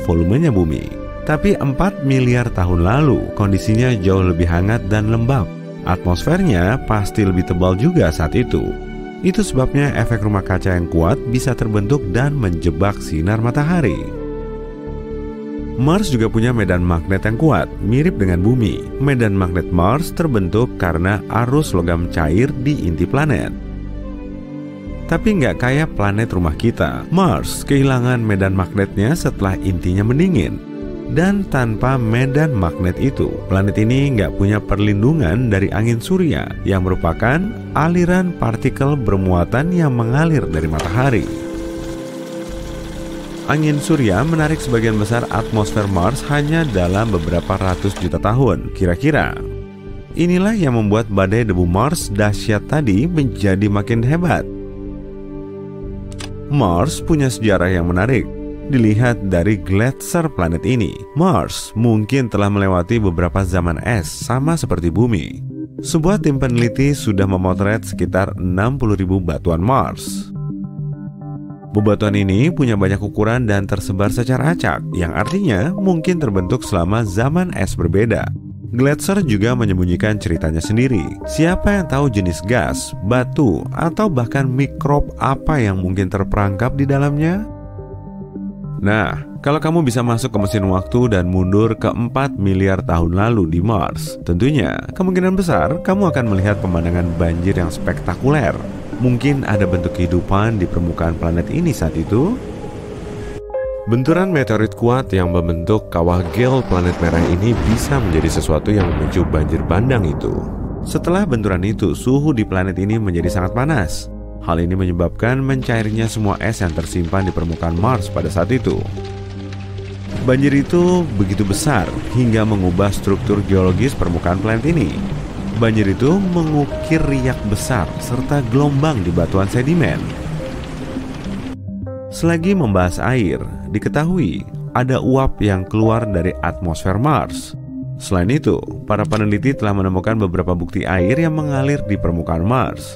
volumenya bumi. Tapi 4 miliar tahun lalu, kondisinya jauh lebih hangat dan lembab. Atmosfernya pasti lebih tebal juga saat itu. Itu sebabnya efek rumah kaca yang kuat bisa terbentuk dan menjebak sinar matahari. Mars juga punya medan magnet yang kuat, mirip dengan bumi. Medan magnet Mars terbentuk karena arus logam cair di inti planet. tapi nggak kayak planet rumah kita. Mars kehilangan medan magnetnya setelah intinya mendingin. Dan tanpa medan magnet itu, planet ini nggak punya perlindungan dari angin surya yang merupakan aliran partikel bermuatan yang mengalir dari matahari. Angin surya menarik sebagian besar atmosfer Mars hanya dalam beberapa ratus juta tahun, kira-kira. Inilah yang membuat badai debu Mars dahsyat tadi menjadi makin hebat. Mars punya sejarah yang menarik. Dilihat dari gletser planet ini, Mars mungkin telah melewati beberapa zaman es sama seperti bumi. Sebuah tim peneliti sudah memotret sekitar 60.000 batuan Mars. Bebatuan ini punya banyak ukuran dan tersebar secara acak, yang artinya mungkin terbentuk selama zaman es berbeda. Gletser juga menyembunyikan ceritanya sendiri. Siapa yang tahu jenis gas, batu, atau bahkan mikrob apa yang mungkin terperangkap di dalamnya? Nah, kalau kamu bisa masuk ke mesin waktu dan mundur ke 4 miliar tahun lalu di Mars, tentunya kemungkinan besar kamu akan melihat pemandangan banjir yang spektakuler. Mungkin ada bentuk kehidupan di permukaan planet ini saat itu. Benturan meteorit kuat yang membentuk kawah gel planet merah ini bisa menjadi sesuatu yang memicu banjir bandang itu. Setelah benturan itu, suhu di planet ini menjadi sangat panas. Hal ini menyebabkan mencairnya semua es yang tersimpan di permukaan Mars pada saat itu. Banjir itu begitu besar hingga mengubah struktur geologis permukaan planet ini. Banjir itu mengukir riak besar serta gelombang di batuan sedimen. Selagi membahas air, diketahui ada uap yang keluar dari atmosfer Mars. Selain itu, para peneliti telah menemukan beberapa bukti air yang mengalir di permukaan Mars.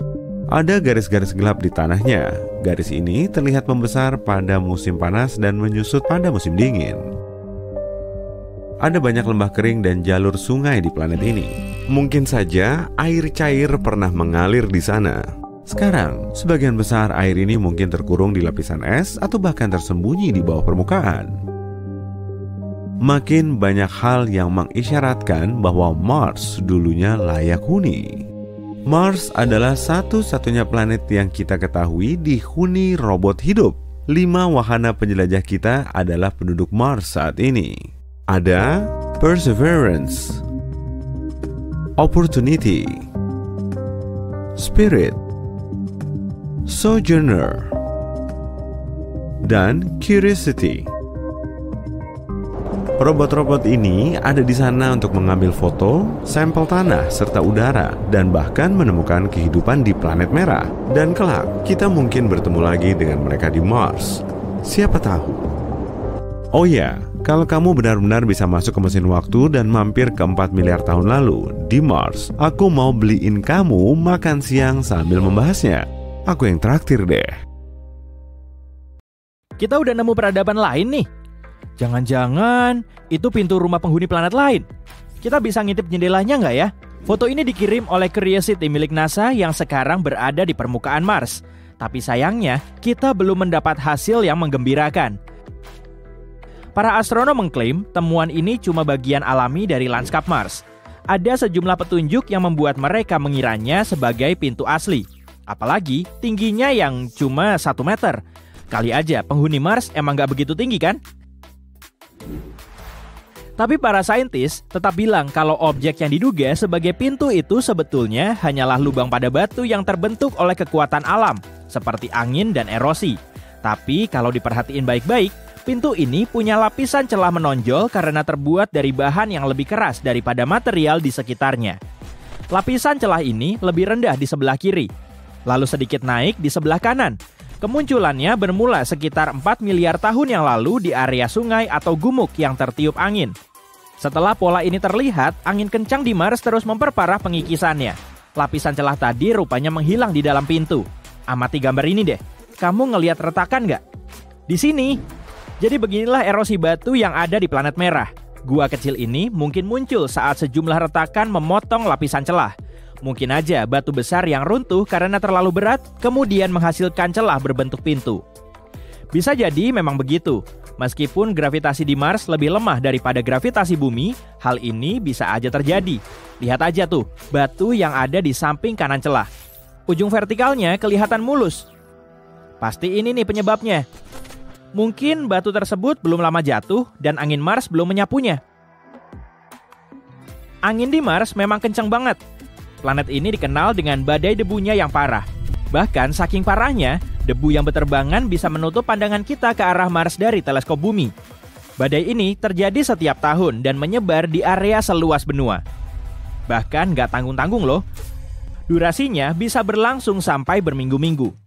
Ada garis-garis gelap di tanahnya. Garis ini terlihat membesar pada musim panas dan menyusut pada musim dingin. Ada banyak lembah kering dan jalur sungai di planet ini. Mungkin saja air cair pernah mengalir di sana. Sekarang, sebagian besar air ini mungkin terkurung di lapisan es atau bahkan tersembunyi di bawah permukaan. Makin banyak hal yang mengisyaratkan bahwa Mars dulunya layak huni. Mars adalah satu-satunya planet yang kita ketahui dihuni robot hidup. 5 wahana penjelajah kita adalah penduduk Mars saat ini. Ada Perseverance, Opportunity, Spirit, Sojourner, dan Curiosity. Robot-robot ini ada di sana untuk mengambil foto, sampel tanah serta udara, dan bahkan menemukan kehidupan di planet merah. Dan kelak, kita mungkin bertemu lagi dengan mereka di Mars. Siapa tahu? Oh ya, kalau kamu benar-benar bisa masuk ke mesin waktu dan mampir ke 4 miliar tahun lalu di Mars, aku mau beliin kamu makan siang sambil membahasnya. Aku yang traktir deh. Kita udah nemu peradaban lain nih. Jangan-jangan itu pintu rumah penghuni planet lain. Kita bisa ngintip jendelanya nggak ya? Foto ini dikirim oleh Curiosity milik NASA yang sekarang berada di permukaan Mars. Tapi sayangnya, kita belum mendapat hasil yang menggembirakan. Para astronom mengklaim temuan ini cuma bagian alami dari lanskap Mars. Ada sejumlah petunjuk yang membuat mereka mengiranya sebagai pintu asli. Apalagi tingginya yang cuma 1 meter. Kali aja penghuni Mars emang nggak begitu tinggi kan? Tapi para saintis tetap bilang kalau objek yang diduga sebagai pintu itu sebetulnya hanyalah lubang pada batu yang terbentuk oleh kekuatan alam, seperti angin dan erosi. Tapi kalau diperhatiin baik-baik, pintu ini punya lapisan celah menonjol karena terbuat dari bahan yang lebih keras daripada material di sekitarnya. Lapisan celah ini lebih rendah di sebelah kiri, lalu sedikit naik di sebelah kanan. Kemunculannya bermula sekitar 4 miliar tahun yang lalu di area sungai atau gumuk yang tertiup angin. Setelah pola ini terlihat, angin kencang di Mars terus memperparah pengikisannya. Lapisan celah tadi rupanya menghilang di dalam pintu. Amati gambar ini deh. Kamu ngelihat retakan nggak? Di sini. Jadi beginilah erosi batu yang ada di planet merah. Gua kecil ini mungkin muncul saat sejumlah retakan memotong lapisan celah. Mungkin aja batu besar yang runtuh karena terlalu berat, kemudian menghasilkan celah berbentuk pintu. Bisa jadi memang begitu. Meskipun gravitasi di Mars lebih lemah daripada gravitasi bumi, hal ini bisa aja terjadi. Lihat aja tuh, batu yang ada di samping kanan celah. Ujung vertikalnya kelihatan mulus. Pasti ini nih penyebabnya. Mungkin batu tersebut belum lama jatuh dan angin Mars belum menyapunya. Angin di Mars memang kencang banget. Planet ini dikenal dengan badai debunya yang parah. Bahkan saking parahnya, debu yang berterbangan bisa menutup pandangan kita ke arah Mars dari teleskop bumi. Badai ini terjadi setiap tahun dan menyebar di area seluas benua. Bahkan nggak tanggung-tanggung loh. Durasinya bisa berlangsung sampai berminggu-minggu.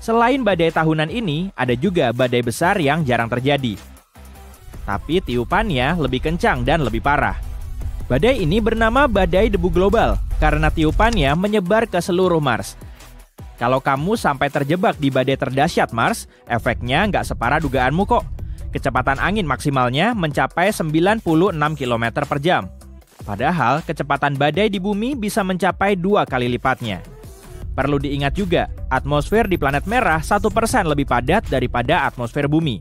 Selain badai tahunan ini, ada juga badai besar yang jarang terjadi. Tapi tiupannya lebih kencang dan lebih parah. Badai ini bernama badai debu global karena tiupannya menyebar ke seluruh Mars. Kalau kamu sampai terjebak di badai terdahsyat Mars, efeknya nggak separah dugaanmu kok. Kecepatan angin maksimalnya mencapai 96 km per jam. Padahal kecepatan badai di bumi bisa mencapai 2 kali lipatnya. Perlu diingat juga, atmosfer di planet merah 1% lebih padat daripada atmosfer bumi.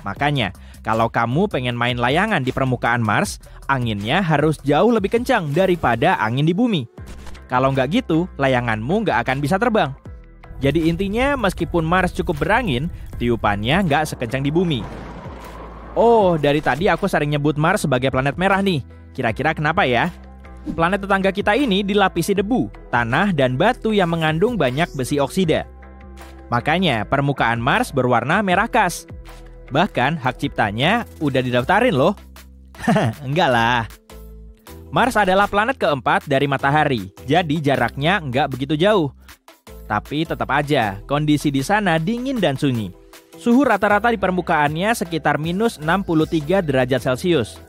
Makanya, kalau kamu pengen main layangan di permukaan Mars, anginnya harus jauh lebih kencang daripada angin di bumi. Kalau nggak gitu, layanganmu nggak akan bisa terbang. Jadi intinya, meskipun Mars cukup berangin, tiupannya nggak sekencang di bumi. Oh, dari tadi aku sering nyebut Mars sebagai planet merah nih. Kira-kira kenapa ya? Planet tetangga kita ini dilapisi debu, tanah, dan batu yang mengandung banyak besi oksida. Makanya permukaan Mars berwarna merah khas. Bahkan hak ciptanya udah didaftarin loh. Enggak lah. Mars adalah planet keempat dari matahari, jadi jaraknya nggak begitu jauh. Tapi tetap aja, kondisi di sana dingin dan sunyi. Suhu rata-rata di permukaannya sekitar minus 63 derajat Celcius.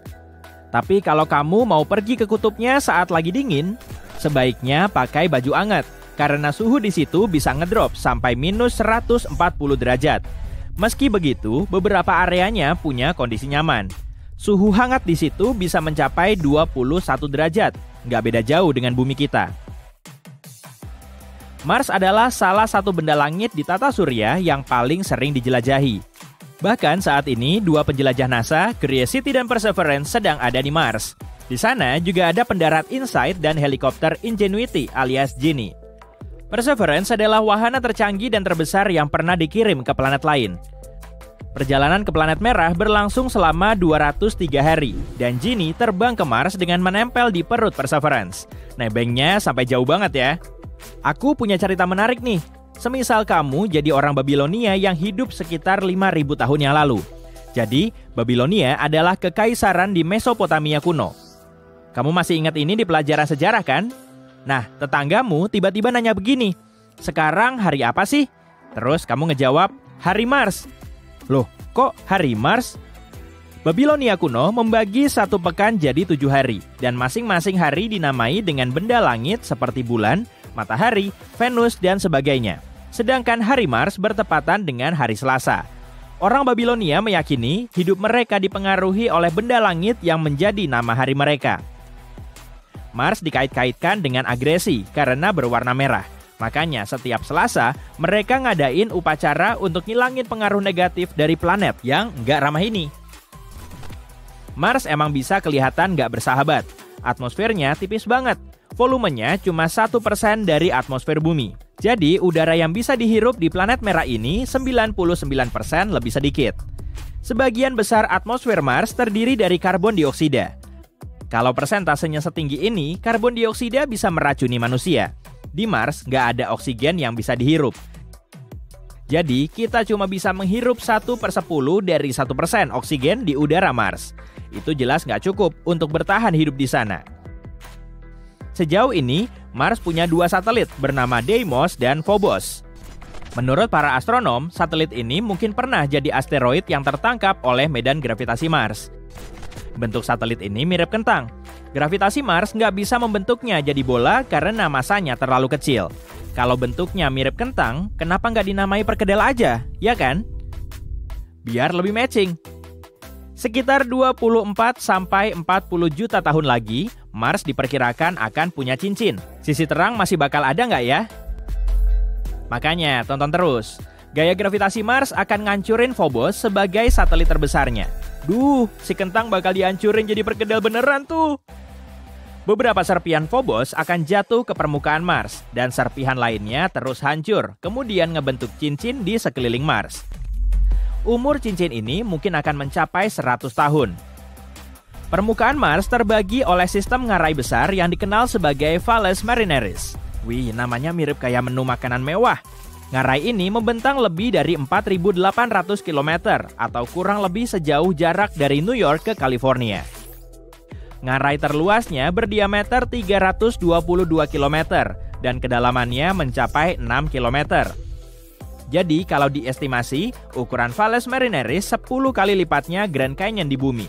Tapi kalau kamu mau pergi ke kutubnya saat lagi dingin, sebaiknya pakai baju anget, karena suhu di situ bisa ngedrop sampai minus 140 derajat. Meski begitu, beberapa areanya punya kondisi nyaman. Suhu hangat di situ bisa mencapai 21 derajat, nggak beda jauh dengan bumi kita. Mars adalah salah satu benda langit di tata surya yang paling sering dijelajahi. Bahkan saat ini, 2 penjelajah NASA, Curiosity dan Perseverance, sedang ada di Mars. Di sana juga ada pendarat InSight dan helikopter Ingenuity alias Genie. Perseverance adalah wahana tercanggih dan terbesar yang pernah dikirim ke planet lain. Perjalanan ke planet merah berlangsung selama 203 hari, dan Genie terbang ke Mars dengan menempel di perut Perseverance. Nebengnya sampai jauh banget ya. Aku punya cerita menarik nih. Semisal kamu jadi orang Babilonia yang hidup sekitar 5.000 tahun yang lalu. Jadi, Babilonia adalah kekaisaran di Mesopotamia kuno. Kamu masih ingat ini di pelajaran sejarah kan? Nah, tetanggamu tiba-tiba nanya begini, "Sekarang hari apa sih?" Terus kamu ngejawab, "Hari Mars." Loh, kok hari Mars? Babilonia kuno membagi 1 pekan jadi 7 hari, dan masing-masing hari dinamai dengan benda langit seperti bulan, matahari, Venus, dan sebagainya. Sedangkan hari Mars bertepatan dengan hari Selasa. Orang Babilonia meyakini hidup mereka dipengaruhi oleh benda langit yang menjadi nama hari mereka. Mars dikait-kaitkan dengan agresi karena berwarna merah. Makanya setiap Selasa, mereka ngadain upacara untuk ngilangin pengaruh negatif dari planet yang nggak ramah ini. Mars emang bisa kelihatan nggak bersahabat. Atmosfernya tipis banget. Volumenya cuma 1% dari atmosfer bumi. Jadi, udara yang bisa dihirup di planet merah ini 99% lebih sedikit. Sebagian besar atmosfer Mars terdiri dari karbon dioksida. Kalau persentasenya setinggi ini, karbon dioksida bisa meracuni manusia. Di Mars, nggak ada oksigen yang bisa dihirup. Jadi, kita cuma bisa menghirup 1/10 dari 1% oksigen di udara Mars. Itu jelas nggak cukup untuk bertahan hidup di sana. Sejauh ini, Mars punya 2 satelit bernama Deimos dan Phobos. Menurut para astronom, satelit ini mungkin pernah jadi asteroid yang tertangkap oleh medan gravitasi Mars. Bentuk satelit ini mirip kentang. Gravitasi Mars nggak bisa membentuknya jadi bola karena masanya terlalu kecil. Kalau bentuknya mirip kentang, kenapa nggak dinamai perkedel aja, ya kan? Biar lebih matching. Sekitar 24-40 juta tahun lagi, Mars diperkirakan akan punya cincin. Sisi terang masih bakal ada nggak ya? Makanya, tonton terus. Gaya gravitasi Mars akan ngancurin Phobos sebagai satelit terbesarnya. Duh, si kentang bakal dihancurin jadi perkedel beneran tuh. Beberapa serpihan Phobos akan jatuh ke permukaan Mars, dan serpihan lainnya terus hancur, kemudian ngebentuk cincin di sekeliling Mars. Umur cincin ini mungkin akan mencapai 100 tahun. Permukaan Mars terbagi oleh sistem ngarai besar yang dikenal sebagai Valles Marineris. Wih, namanya mirip kayak menu makanan mewah. Ngarai ini membentang lebih dari 4.800 km atau kurang lebih sejauh jarak dari New York ke California. Ngarai terluasnya berdiameter 322 km dan kedalamannya mencapai 6 km. Jadi kalau diestimasi, ukuran Valles Marineris 10 kali lipatnya Grand Canyon di bumi.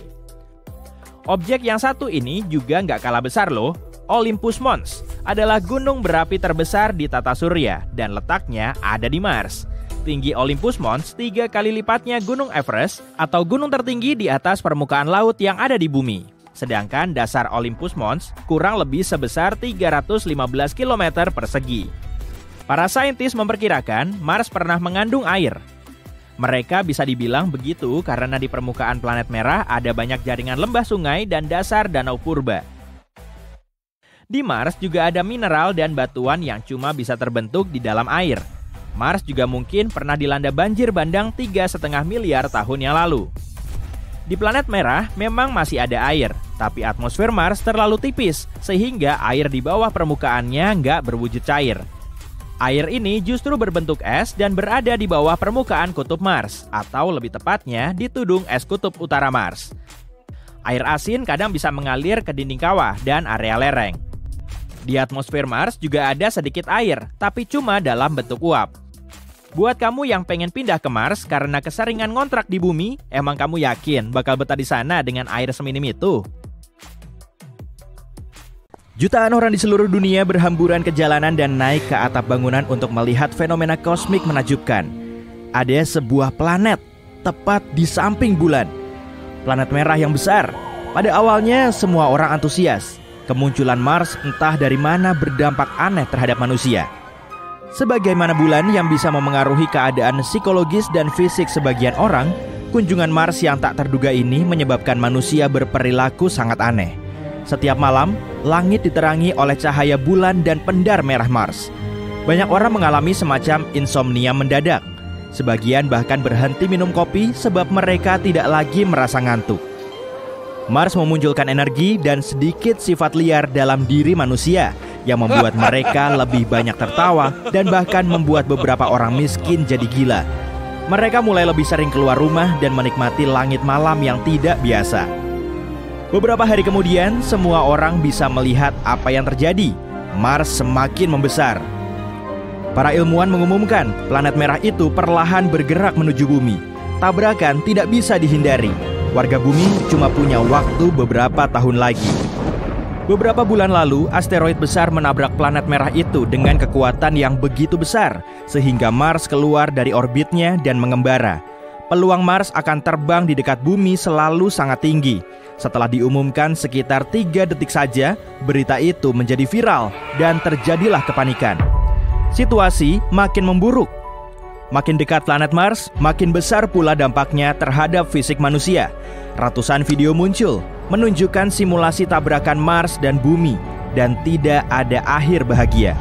Objek yang satu ini juga nggak kalah besar loh. Olympus Mons adalah gunung berapi terbesar di tata surya dan letaknya ada di Mars. Tinggi Olympus Mons 3 kali lipatnya Gunung Everest atau gunung tertinggi di atas permukaan laut yang ada di bumi. Sedangkan dasar Olympus Mons kurang lebih sebesar 315 km persegi. Para saintis memperkirakan Mars pernah mengandung air. Mereka bisa dibilang begitu karena di permukaan planet merah ada banyak jaringan lembah sungai dan dasar danau purba. Di Mars juga ada mineral dan batuan yang cuma bisa terbentuk di dalam air. Mars juga mungkin pernah dilanda banjir bandang 3,5 miliar tahun yang lalu. Di planet merah memang masih ada air, tapi atmosfer Mars terlalu tipis sehingga air di bawah permukaannya nggak berwujud cair. Air ini justru berbentuk es dan berada di bawah permukaan kutub Mars, atau lebih tepatnya di tudung es kutub utara Mars. Air asin kadang bisa mengalir ke dinding kawah dan area lereng. Di atmosfer Mars juga ada sedikit air, tapi cuma dalam bentuk uap. Buat kamu yang pengen pindah ke Mars karena keseringan ngontrak di bumi, emang kamu yakin bakal betah di sana dengan air seminim itu? Jutaan orang di seluruh dunia berhamburan ke jalanan dan naik ke atap bangunan untuk melihat fenomena kosmik menakjubkan. Ada sebuah planet tepat di samping bulan. Planet merah yang besar. Pada awalnya semua orang antusias. Kemunculan Mars entah dari mana berdampak aneh terhadap manusia. Sebagaimana bulan yang bisa memengaruhi keadaan psikologis dan fisik sebagian orang, kunjungan Mars yang tak terduga ini menyebabkan manusia berperilaku sangat aneh. Setiap malam, langit diterangi oleh cahaya bulan dan pendar merah Mars. Banyak orang mengalami semacam insomnia mendadak. Sebagian bahkan berhenti minum kopi sebab mereka tidak lagi merasa ngantuk. Mars memunculkan energi dan sedikit sifat liar dalam diri manusia yang membuat mereka lebih banyak tertawa dan bahkan membuat beberapa orang miskin jadi gila. Mereka mulai lebih sering keluar rumah dan menikmati langit malam yang tidak biasa. Beberapa hari kemudian, semua orang bisa melihat apa yang terjadi. Mars semakin membesar. Para ilmuwan mengumumkan planet merah itu perlahan bergerak menuju bumi. Tabrakan tidak bisa dihindari. Warga bumi cuma punya waktu beberapa tahun lagi. Beberapa bulan lalu, asteroid besar menabrak planet merah itu dengan kekuatan yang begitu besar, sehingga Mars keluar dari orbitnya dan mengembara. Peluang Mars akan terbang di dekat bumi selalu sangat tinggi. Setelah diumumkan sekitar 3 detik saja, berita itu menjadi viral dan terjadilah kepanikan. Situasi makin memburuk. Makin dekat planet Mars, makin besar pula dampaknya terhadap fisik manusia. Ratusan video muncul menunjukkan simulasi tabrakan Mars dan bumi, dan tidak ada akhir bahagia.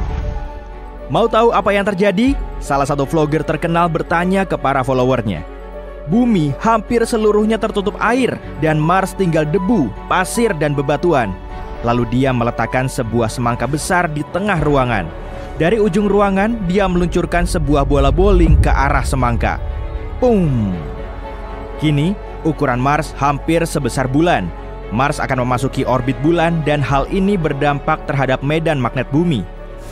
Mau tahu apa yang terjadi? Salah satu vlogger terkenal bertanya ke para followernya. Bumi hampir seluruhnya tertutup air, dan Mars tinggal debu, pasir, dan bebatuan. Lalu dia meletakkan sebuah semangka besar di tengah ruangan. Dari ujung ruangan, dia meluncurkan sebuah bola bowling ke arah semangka. Pum! Kini, ukuran Mars hampir sebesar bulan. Mars akan memasuki orbit bulan dan hal ini berdampak terhadap medan magnet bumi.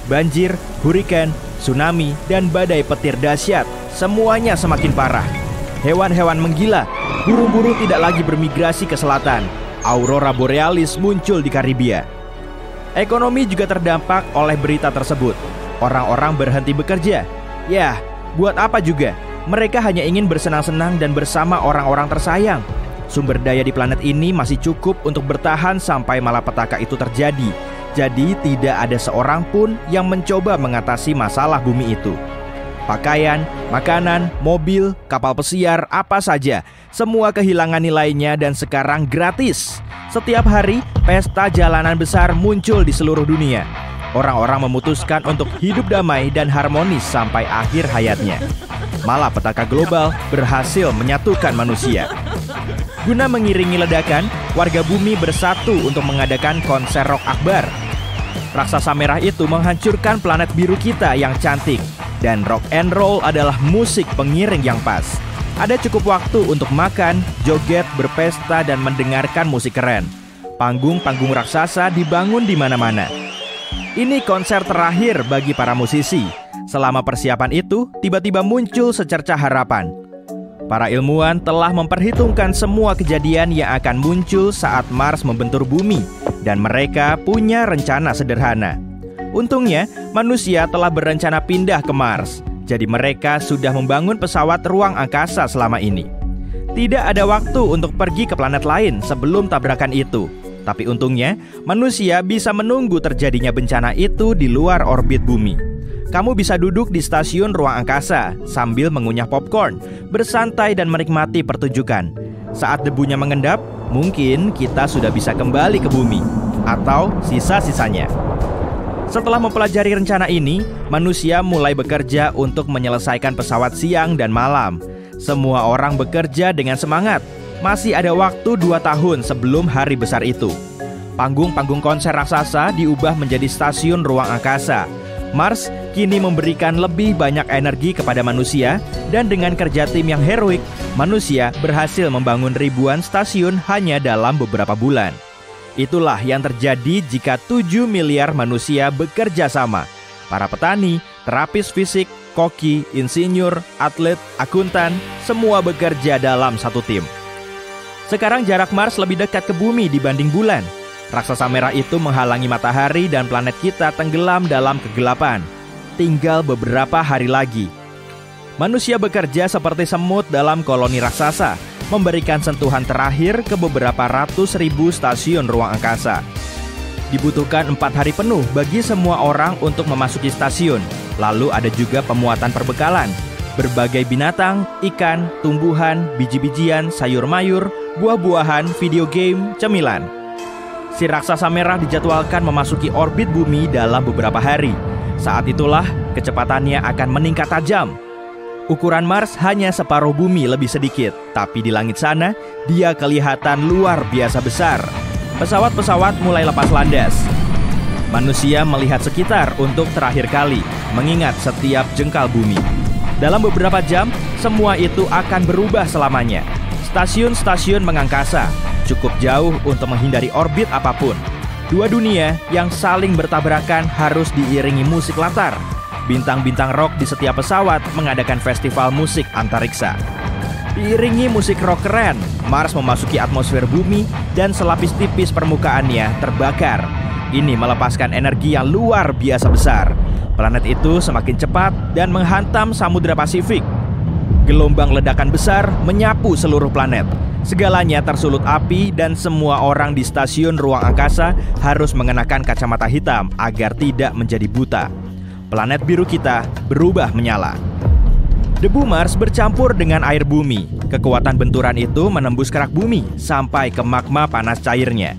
Banjir, hurikan, tsunami, dan badai petir dahsyat, semuanya semakin parah. Hewan-hewan menggila, burung-burung tidak lagi bermigrasi ke selatan. Aurora borealis muncul di Karibia. Ekonomi juga terdampak oleh berita tersebut. Orang-orang berhenti bekerja. Ya, buat apa juga? Mereka hanya ingin bersenang-senang dan bersama orang-orang tersayang. Sumber daya di planet ini masih cukup untuk bertahan sampai malapetaka itu terjadi. Jadi tidak ada seorang pun yang mencoba mengatasi masalah bumi itu. pakaian, makanan, mobil, kapal pesiar, apa saja. Semua kehilangan nilainya dan sekarang gratis. Setiap hari, pesta jalanan besar muncul di seluruh dunia. Orang-orang memutuskan untuk hidup damai dan harmonis sampai akhir hayatnya. Malapetaka global berhasil menyatukan manusia. Guna mengiringi ledakan, warga bumi bersatu untuk mengadakan konser rock akbar. Raksasa merah itu menghancurkan planet biru kita yang cantik. Dan rock and roll adalah musik pengiring yang pas. Ada cukup waktu untuk makan, joget, berpesta, dan mendengarkan musik keren. Panggung-panggung raksasa dibangun di mana-mana. Ini konser terakhir bagi para musisi. Selama persiapan itu, tiba-tiba muncul secercah harapan. Para ilmuwan telah memperhitungkan semua kejadian yang akan muncul saat Mars membentur bumi, dan mereka punya rencana sederhana. Untungnya, manusia telah berencana pindah ke Mars. Jadi mereka sudah membangun pesawat ruang angkasa selama ini. Tidak ada waktu untuk pergi ke planet lain sebelum tabrakan itu. Tapi untungnya, manusia bisa menunggu terjadinya bencana itu di luar orbit bumi. Kamu bisa duduk di stasiun ruang angkasa sambil mengunyah popcorn, bersantai dan menikmati pertunjukan. Saat debunya mengendap, mungkin kita sudah bisa kembali ke bumi, atau sisa-sisanya. Setelah mempelajari rencana ini, manusia mulai bekerja untuk menyelesaikan pesawat siang dan malam. Semua orang bekerja dengan semangat. Masih ada waktu 2 tahun sebelum hari besar itu. Panggung-panggung konser raksasa diubah menjadi stasiun ruang angkasa. Mars kini memberikan lebih banyak energi kepada manusia, dan dengan kerja tim yang heroik, manusia berhasil membangun ribuan stasiun hanya dalam beberapa bulan. Itulah yang terjadi jika 7 miliar manusia bekerja sama. Para petani, terapis fisik, koki, insinyur, atlet, akuntan, semua bekerja dalam satu tim. Sekarang jarak Mars lebih dekat ke bumi dibanding bulan. Raksasa merah itu menghalangi matahari dan planet kita tenggelam dalam kegelapan. Tinggal beberapa hari lagi. Manusia bekerja seperti semut dalam koloni raksasa, memberikan sentuhan terakhir ke beberapa ratus ribu stasiun ruang angkasa. Dibutuhkan 4 hari penuh bagi semua orang untuk memasuki stasiun. Lalu ada juga pemuatan perbekalan. Berbagai binatang, ikan, tumbuhan, biji-bijian, sayur-mayur, buah-buahan, video game, cemilan. Si raksasa merah dijadwalkan memasuki orbit bumi dalam beberapa hari. Saat itulah kecepatannya akan meningkat tajam. Ukuran Mars hanya separuh bumi lebih sedikit, tapi di langit sana dia kelihatan luar biasa besar. Pesawat-pesawat mulai lepas landas. Manusia melihat sekitar untuk terakhir kali, mengingat setiap jengkal bumi. Dalam beberapa jam, semua itu akan berubah selamanya. Stasiun-stasiun mengangkasa, cukup jauh untuk menghindari orbit apapun. Dua dunia yang saling bertabrakan harus diiringi musik latar. Bintang-bintang rock di setiap pesawat mengadakan festival musik antariksa. Diiringi musik rock keren, Mars memasuki atmosfer bumi dan selapis tipis permukaannya terbakar. Ini melepaskan energi yang luar biasa besar. Planet itu semakin cepat dan menghantam Samudra Pasifik. Gelombang ledakan besar menyapu seluruh planet. Segalanya tersulut api dan semua orang di stasiun ruang angkasa harus mengenakan kacamata hitam agar tidak menjadi buta. Planet biru kita berubah menyala. Debu Mars bercampur dengan air bumi. Kekuatan benturan itu menembus kerak bumi sampai ke magma panas cairnya.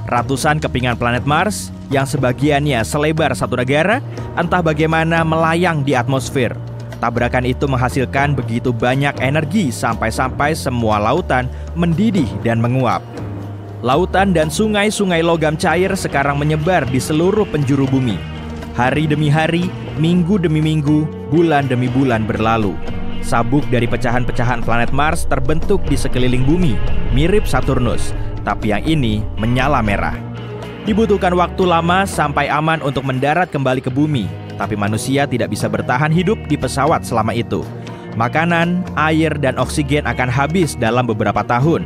Ratusan kepingan planet Mars yang sebagiannya selebar satu negara, entah bagaimana melayang di atmosfer. Tabrakan itu menghasilkan begitu banyak energi sampai-sampai semua lautan mendidih dan menguap. Lautan dan sungai-sungai logam cair sekarang menyebar di seluruh penjuru bumi. Hari demi hari, minggu demi minggu, bulan demi bulan berlalu. Sabuk dari pecahan-pecahan planet Mars terbentuk di sekeliling bumi, mirip Saturnus, tapi yang ini menyala merah. Dibutuhkan waktu lama sampai aman untuk mendarat kembali ke bumi, tapi manusia tidak bisa bertahan hidup di pesawat selama itu. Makanan, air, dan oksigen akan habis dalam beberapa tahun.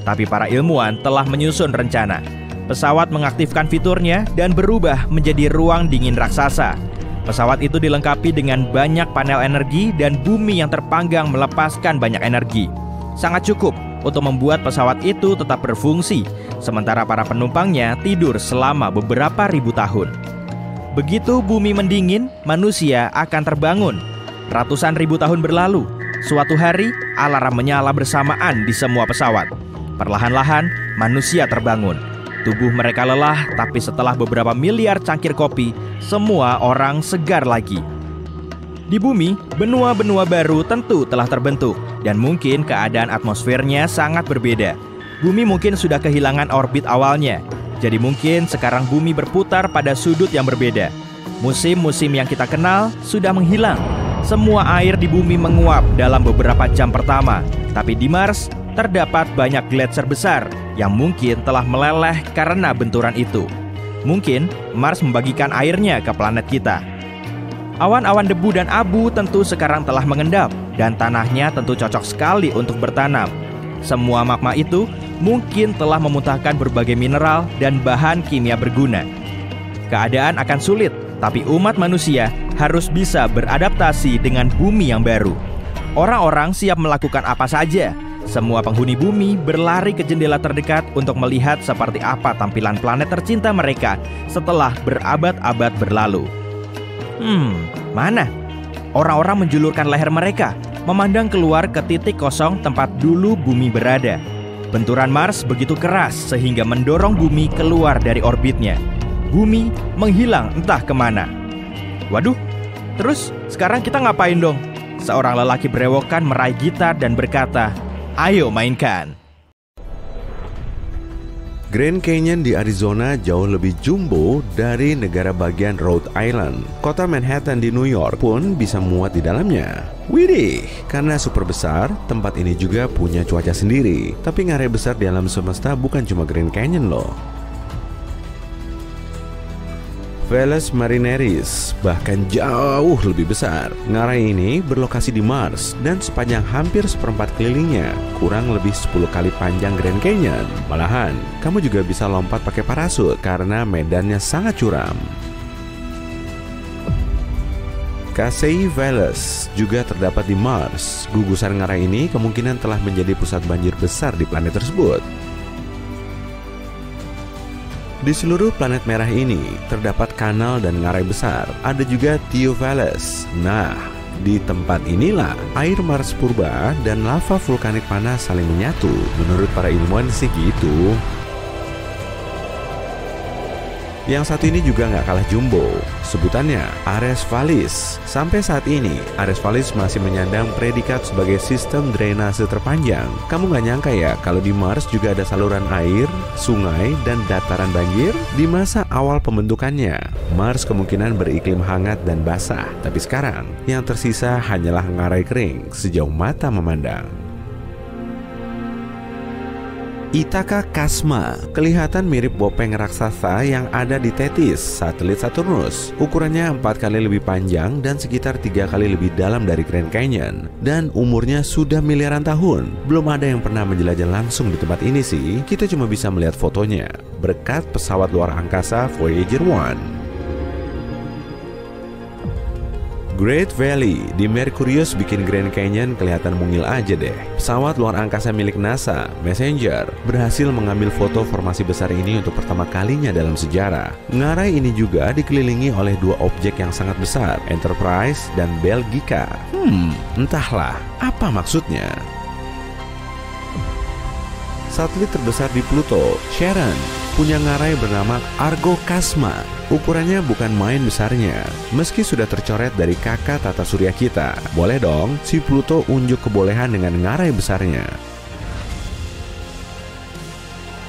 Tapi para ilmuwan telah menyusun rencana. Pesawat mengaktifkan fiturnya dan berubah menjadi ruang dingin raksasa. Pesawat itu dilengkapi dengan banyak panel energi dan bumi yang terpanggang melepaskan banyak energi. Sangat cukup untuk membuat pesawat itu tetap berfungsi, sementara para penumpangnya tidur selama beberapa ribu tahun. Begitu bumi mendingin, manusia akan terbangun. Ratusan ribu tahun berlalu. Suatu hari, alarm menyala bersamaan di semua pesawat. Perlahan-lahan, manusia terbangun. Tubuh mereka lelah, tapi setelah beberapa miliar cangkir kopi, semua orang segar lagi. Di bumi, benua-benua baru tentu telah terbentuk, dan mungkin keadaan atmosfernya sangat berbeda. Bumi mungkin sudah kehilangan orbit awalnya, jadi mungkin sekarang bumi berputar pada sudut yang berbeda. Musim-musim yang kita kenal sudah menghilang. Semua air di bumi menguap dalam beberapa jam pertama, tapi di Mars terdapat banyak gletser besar yang mungkin telah meleleh karena benturan itu. Mungkin Mars membagikan airnya ke planet kita. Awan-awan debu dan abu tentu sekarang telah mengendap, dan tanahnya tentu cocok sekali untuk bertanam. Semua magma itu mungkin telah memuntahkan berbagai mineral dan bahan kimia berguna. Keadaan akan sulit, tapi umat manusia harus bisa beradaptasi dengan bumi yang baru. Orang-orang siap melakukan apa saja. Semua penghuni bumi berlari ke jendela terdekat untuk melihat seperti apa tampilan planet tercinta mereka setelah berabad-abad berlalu. Mana? Orang-orang menjulurkan leher mereka, memandang keluar ke titik kosong tempat dulu bumi berada. Benturan Mars begitu keras sehingga mendorong bumi keluar dari orbitnya. Bumi menghilang entah kemana. Waduh, terus sekarang kita ngapain dong? Seorang lelaki berewokan meraih gitar dan berkata, "Ayo mainkan." Grand Canyon di Arizona jauh lebih jumbo dari negara bagian Rhode Island. Kota Manhattan di New York pun bisa muat di dalamnya. Widih, karena super besar, tempat ini juga punya cuaca sendiri. Tapi ngarai besar di alam semesta bukan cuma Grand Canyon loh. Valles Marineris bahkan jauh lebih besar. Ngarai ini berlokasi di Mars dan sepanjang hampir seperempat kelilingnya kurang lebih 10 kali panjang Grand Canyon. Malahan, kamu juga bisa lompat pakai parasut karena medannya sangat curam. Casey Valles juga terdapat di Mars. Gugusan ngarai ini kemungkinan telah menjadi pusat banjir besar di planet tersebut. Di seluruh planet merah ini terdapat kanal dan ngarai besar. Ada juga Theo Valles. Nah, di tempat inilah air Mars purba dan lava vulkanik panas saling menyatu. Menurut para ilmuwan sih gitu. Yang satu ini juga nggak kalah jumbo. Sebutannya Ares Vallis. Sampai saat ini, Ares Vallis masih menyandang predikat sebagai sistem drainase terpanjang. Kamu nggak nyangka ya kalau di Mars juga ada saluran air, sungai, dan dataran banjir? Di masa awal pembentukannya, Mars kemungkinan beriklim hangat dan basah. Tapi sekarang, yang tersisa hanyalah ngarai kering sejauh mata memandang. Ithaka Kasma kelihatan mirip bopeng raksasa yang ada di Tethys, satelit Saturnus. Ukurannya 4 kali lebih panjang dan sekitar 3 kali lebih dalam dari Grand Canyon. Dan umurnya sudah miliaran tahun. Belum ada yang pernah menjelajah langsung di tempat ini sih. Kita cuma bisa melihat fotonya berkat pesawat luar angkasa Voyager 1. Great Valley di Mercurius bikin Grand Canyon kelihatan mungil aja deh. Pesawat luar angkasa milik NASA, Messenger, berhasil mengambil foto formasi besar ini untuk pertama kalinya dalam sejarah. Ngarai ini juga dikelilingi oleh dua objek yang sangat besar, Enterprise dan Belgica. Entahlah, apa maksudnya? Satelit terbesar di Pluto, Charon, punya ngarai bernama Argo Kasma. Ukurannya bukan main besarnya. Meski sudah tercoret dari kakak tata surya kita, boleh dong si Pluto unjuk kebolehan dengan ngarai besarnya.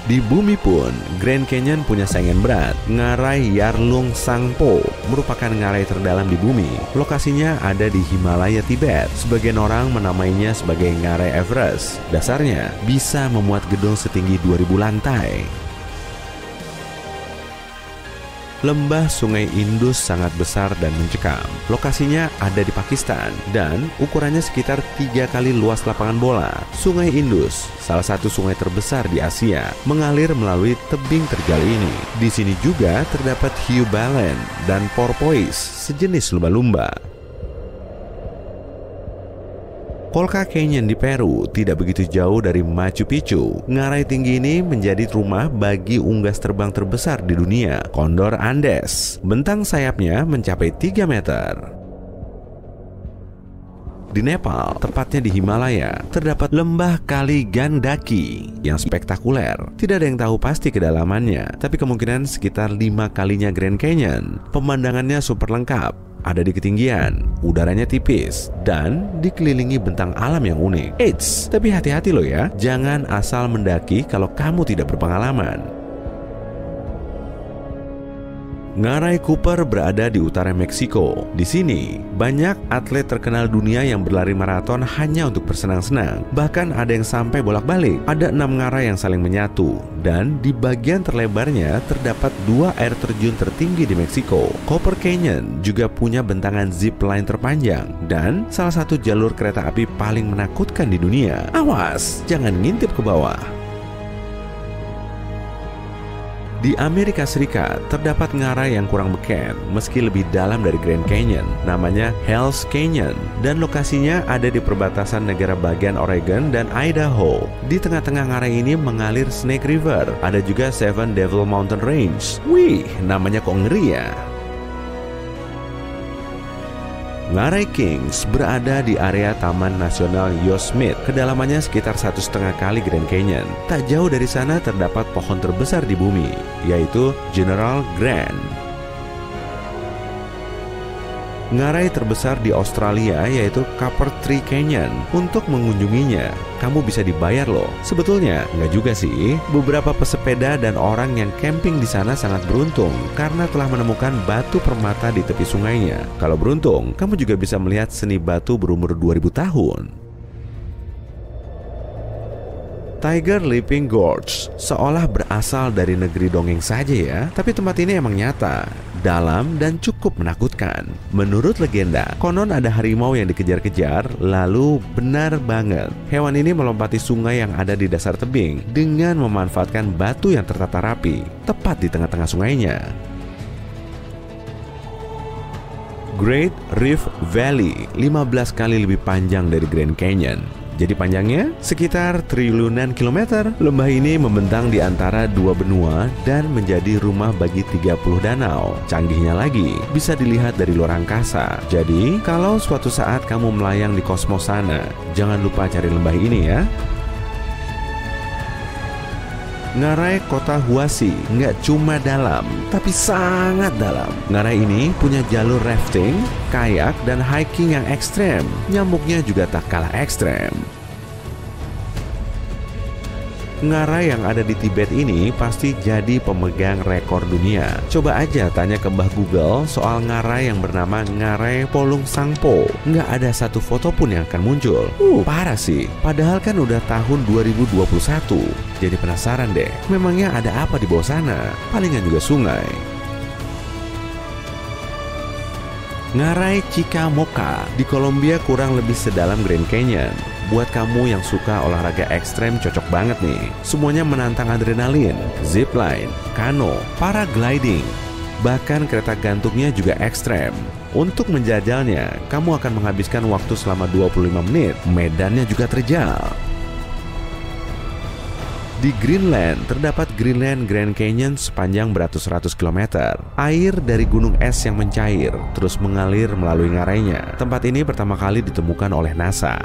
Di bumi pun, Grand Canyon punya saingan berat. Ngarai Yarlung Sangpo merupakan ngarai terdalam di bumi. Lokasinya ada di Himalaya, Tibet. Sebagian orang menamainya sebagai ngarai Everest. Dasarnya bisa memuat gedung setinggi 2000 lantai. Lembah Sungai Indus sangat besar dan mencekam. Lokasinya ada di Pakistan dan ukurannya sekitar 3 kali luas lapangan bola. Sungai Indus, salah satu sungai terbesar di Asia, mengalir melalui tebing terjal ini. Di sini juga terdapat hiu balen dan porpoise, sejenis lumba-lumba. Colca Canyon di Peru tidak begitu jauh dari Machu Picchu. Ngarai tinggi ini menjadi rumah bagi unggas terbang terbesar di dunia, Condor Andes. Bentang sayapnya mencapai 3 meter. Di Nepal, tepatnya di Himalaya, terdapat lembah kali Gandaki yang spektakuler. Tidak ada yang tahu pasti kedalamannya, tapi kemungkinan sekitar 5 kalinya Grand Canyon. Pemandangannya super lengkap, ada di ketinggian, udaranya tipis, dan dikelilingi bentang alam yang unik. Eits, tapi hati-hati loh ya, jangan asal mendaki kalau kamu tidak berpengalaman. Ngarai Cooper berada di utara Meksiko. Di sini, banyak atlet terkenal dunia yang berlari maraton hanya untuk bersenang-senang. Bahkan ada yang sampai bolak-balik. Ada 6 ngarai yang saling menyatu. Dan di bagian terlebarnya terdapat 2 air terjun tertinggi di Meksiko. Cooper Canyon juga punya bentangan zip line terpanjang. Dan salah satu jalur kereta api paling menakutkan di dunia. Awas, jangan ngintip ke bawah. Di Amerika Serikat, terdapat ngarai yang kurang beken meski lebih dalam dari Grand Canyon, namanya Hell's Canyon, dan lokasinya ada di perbatasan negara bagian Oregon dan Idaho. Di tengah-tengah ngarai ini mengalir Snake River, ada juga Seven Devil Mountain Range. Wih, namanya kok ngeri ya. Ngarai Kings berada di area Taman Nasional Yosemite, kedalamannya sekitar 1,5 kali Grand Canyon. Tak jauh dari sana terdapat pohon terbesar di bumi, yaitu General Grant. Ngarai terbesar di Australia yaitu Copper Tree Canyon. Untuk mengunjunginya, kamu bisa dibayar loh. Sebetulnya, nggak juga sih. Beberapa pesepeda dan orang yang camping di sana sangat beruntung karena telah menemukan batu permata di tepi sungainya. Kalau beruntung, kamu juga bisa melihat seni batu berumur 2000 tahun. Tiger Leaping Gorge seolah berasal dari negeri dongeng saja ya, tapi tempat ini emang nyata, dalam dan cukup menakutkan. Menurut legenda, konon ada harimau yang dikejar-kejar, lalu benar banget. Hewan ini melompati sungai yang ada di dasar tebing dengan memanfaatkan batu yang tertata rapi, tepat di tengah-tengah sungainya. Great Rift Valley 15 kali lebih panjang dari Grand Canyon. Jadi panjangnya sekitar triliunan kilometer. Lembah ini membentang di antara 2 benua dan menjadi rumah bagi 30 danau. Canggihnya lagi, bisa dilihat dari luar angkasa. Jadi, kalau suatu saat kamu melayang di kosmos sana, jangan lupa cari lembah ini ya. Ngarai Kota Huasi nggak cuma dalam, tapi sangat dalam. Ngarai ini punya jalur rafting, kayak, dan hiking yang ekstrem. Nyamuknya juga tak kalah ekstrem. Ngarai yang ada di Tibet ini pasti jadi pemegang rekor dunia. Coba aja tanya ke Mbah Google soal ngarai yang bernama Ngarai Polung Sangpo. Nggak ada satu foto pun yang akan muncul. Parah sih. Padahal kan udah tahun 2021. Jadi penasaran deh, memangnya ada apa di bawah sana? Palingan juga sungai. Ngarai Chicamoca di Kolombia kurang lebih sedalam Grand Canyon. Buat kamu yang suka olahraga ekstrem cocok banget nih. Semuanya menantang adrenalin, zipline, kano, paragliding. Bahkan kereta gantungnya juga ekstrem. Untuk menjajalnya, kamu akan menghabiskan waktu selama 25 menit. Medannya juga terjal. Di Greenland, terdapat Greenland Grand Canyon sepanjang beratus-ratus kilometer. Air dari gunung es yang mencair, terus mengalir melalui ngarainya. Tempat ini pertama kali ditemukan oleh NASA.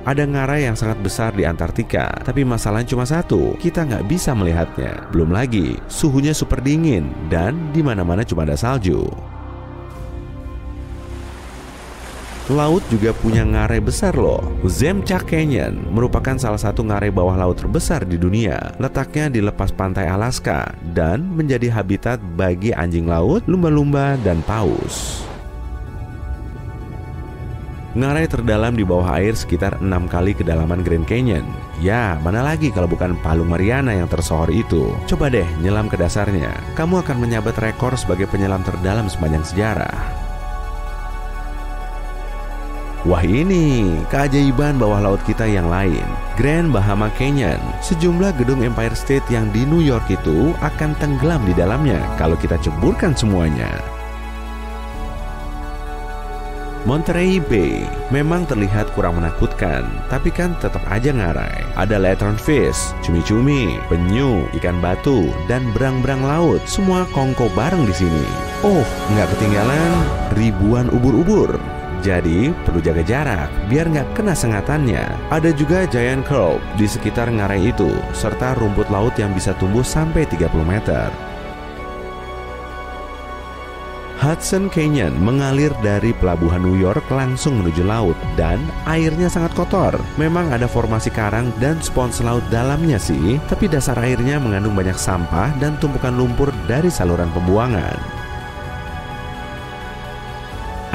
Ada ngarai yang sangat besar di Antartika, tapi masalahnya cuma satu, kita nggak bisa melihatnya. Belum lagi, suhunya super dingin, dan di mana-mana cuma ada salju. Laut juga punya ngarai besar loh. Zemchak Canyon merupakan salah satu ngarai bawah laut terbesar di dunia. Letaknya di lepas pantai Alaska dan menjadi habitat bagi anjing laut, lumba-lumba, dan paus. Ngarai terdalam di bawah air sekitar 6 kali kedalaman Grand Canyon. Ya, mana lagi kalau bukan Palung Mariana yang tersohor itu. Coba deh nyelam ke dasarnya. Kamu akan menyabat rekor sebagai penyelam terdalam sepanjang sejarah. Wah, ini keajaiban bawah laut kita yang lain. Grand Bahama Canyon. Sejumlah gedung Empire State yang di New York itu akan tenggelam di dalamnya kalau kita ceburkan semuanya. Monterey Bay memang terlihat kurang menakutkan, tapi kan tetap aja ngarai. Ada lanternfish, cumi-cumi, penyu, ikan batu, dan berang-berang laut. Semua kongko bareng di sini. Oh, nggak ketinggalan ribuan ubur-ubur. Jadi perlu jaga jarak biar nggak kena sengatannya. Ada juga giant carp di sekitar ngarai itu, serta rumput laut yang bisa tumbuh sampai 30 meter. Hudson Canyon mengalir dari pelabuhan New York langsung menuju laut dan airnya sangat kotor. Memang ada formasi karang dan spons laut dalamnya sih, tapi dasar airnya mengandung banyak sampah dan tumpukan lumpur dari saluran pembuangan.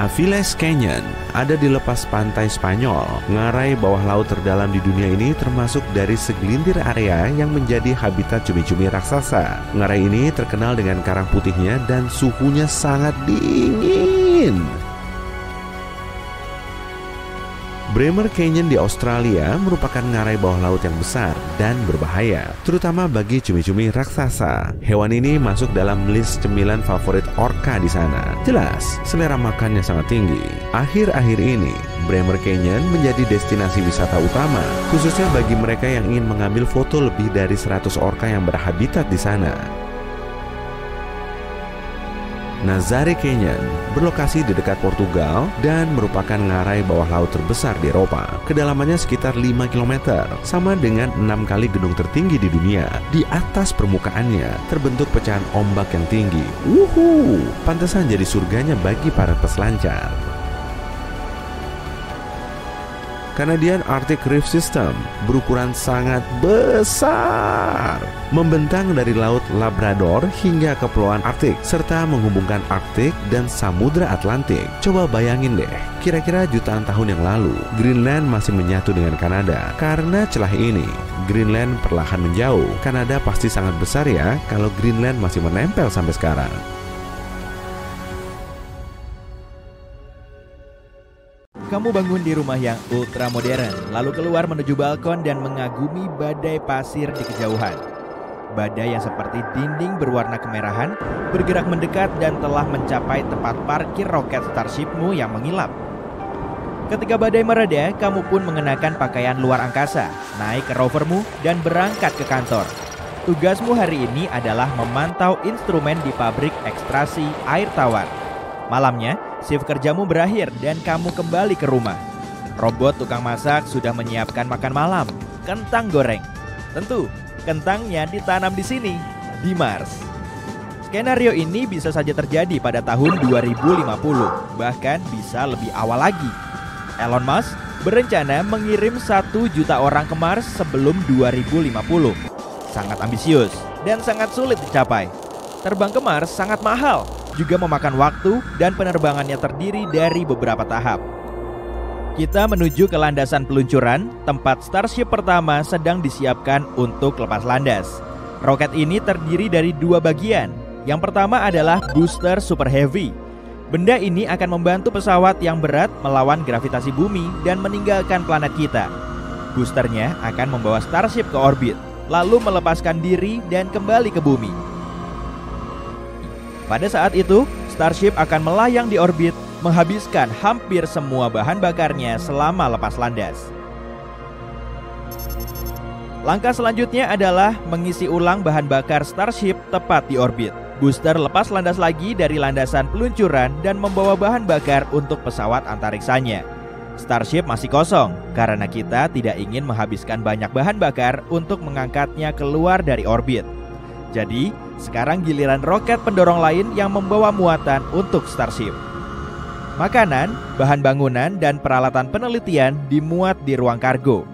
Aviles Canyon ada di lepas pantai Spanyol. Ngarai bawah laut terdalam di dunia ini termasuk dari segelintir area yang menjadi habitat cumi-cumi raksasa. Ngarai ini terkenal dengan karang putihnya dan suhunya sangat dingin. Bremer Canyon di Australia merupakan ngarai bawah laut yang besar dan berbahaya, terutama bagi cumi-cumi raksasa. Hewan ini masuk dalam list cemilan favorit orca di sana. Jelas, selera makannya sangat tinggi. Akhir-akhir ini, Bremer Canyon menjadi destinasi wisata utama, khususnya bagi mereka yang ingin mengambil foto lebih dari 100 orca yang berhabitat di sana. Nazare Canyon berlokasi di dekat Portugal dan merupakan ngarai bawah laut terbesar di Eropa. Kedalamannya sekitar 5 km, sama dengan 6 kali gedung tertinggi di dunia. Di atas permukaannya terbentuk pecahan ombak yang tinggi. Pantesan jadi surganya bagi para peselancar. Canadian Arctic Reef System berukuran sangat besar, membentang dari Laut Labrador hingga Kepulauan Arktik, serta menghubungkan Arktik dan Samudra Atlantik. Coba bayangin deh, kira-kira jutaan tahun yang lalu, Greenland masih menyatu dengan Kanada. Karena celah ini, Greenland perlahan menjauh. Kanada pasti sangat besar ya kalau Greenland masih menempel sampai sekarang. Kamu bangun di rumah yang ultra modern, lalu keluar menuju balkon dan mengagumi badai pasir di kejauhan. Badai yang seperti dinding berwarna kemerahan bergerak mendekat dan telah mencapai tempat parkir roket Starship-mu yang mengilap. Ketika badai mereda, kamu pun mengenakan pakaian luar angkasa, naik ke rovermu dan berangkat ke kantor. Tugasmu hari ini adalah memantau instrumen di pabrik ekstraksi air tawar. Malamnya, shift kerjamu berakhir dan kamu kembali ke rumah. Robot tukang masak sudah menyiapkan makan malam, kentang goreng. Tentu, kentangnya ditanam di sini, di Mars. Skenario ini bisa saja terjadi pada tahun 2050, bahkan bisa lebih awal lagi. Elon Musk berencana mengirim 1 juta orang ke Mars sebelum 2050. Sangat ambisius dan sangat sulit dicapai. Terbang ke Mars sangat mahal, juga memakan waktu dan penerbangannya terdiri dari beberapa tahap. Kita menuju ke landasan peluncuran, tempat Starship pertama sedang disiapkan untuk lepas landas. Roket ini terdiri dari 2 bagian. Yang pertama adalah booster super heavy. Benda ini akan membantu pesawat yang berat melawan gravitasi bumi dan meninggalkan planet kita. Boosternya akan membawa Starship ke orbit, lalu melepaskan diri dan kembali ke bumi. Pada saat itu, Starship akan melayang di orbit, menghabiskan hampir semua bahan bakarnya selama lepas landas. Langkah selanjutnya adalah mengisi ulang bahan bakar Starship tepat di orbit. Booster lepas landas lagi dari landasan peluncuran dan membawa bahan bakar untuk pesawat antariksanya. Starship masih kosong karena kita tidak ingin menghabiskan banyak bahan bakar untuk mengangkatnya keluar dari orbit. Jadi, sekarang giliran roket pendorong lain yang membawa muatan untuk Starship. Makanan, bahan bangunan, dan peralatan penelitian dimuat di ruang kargo.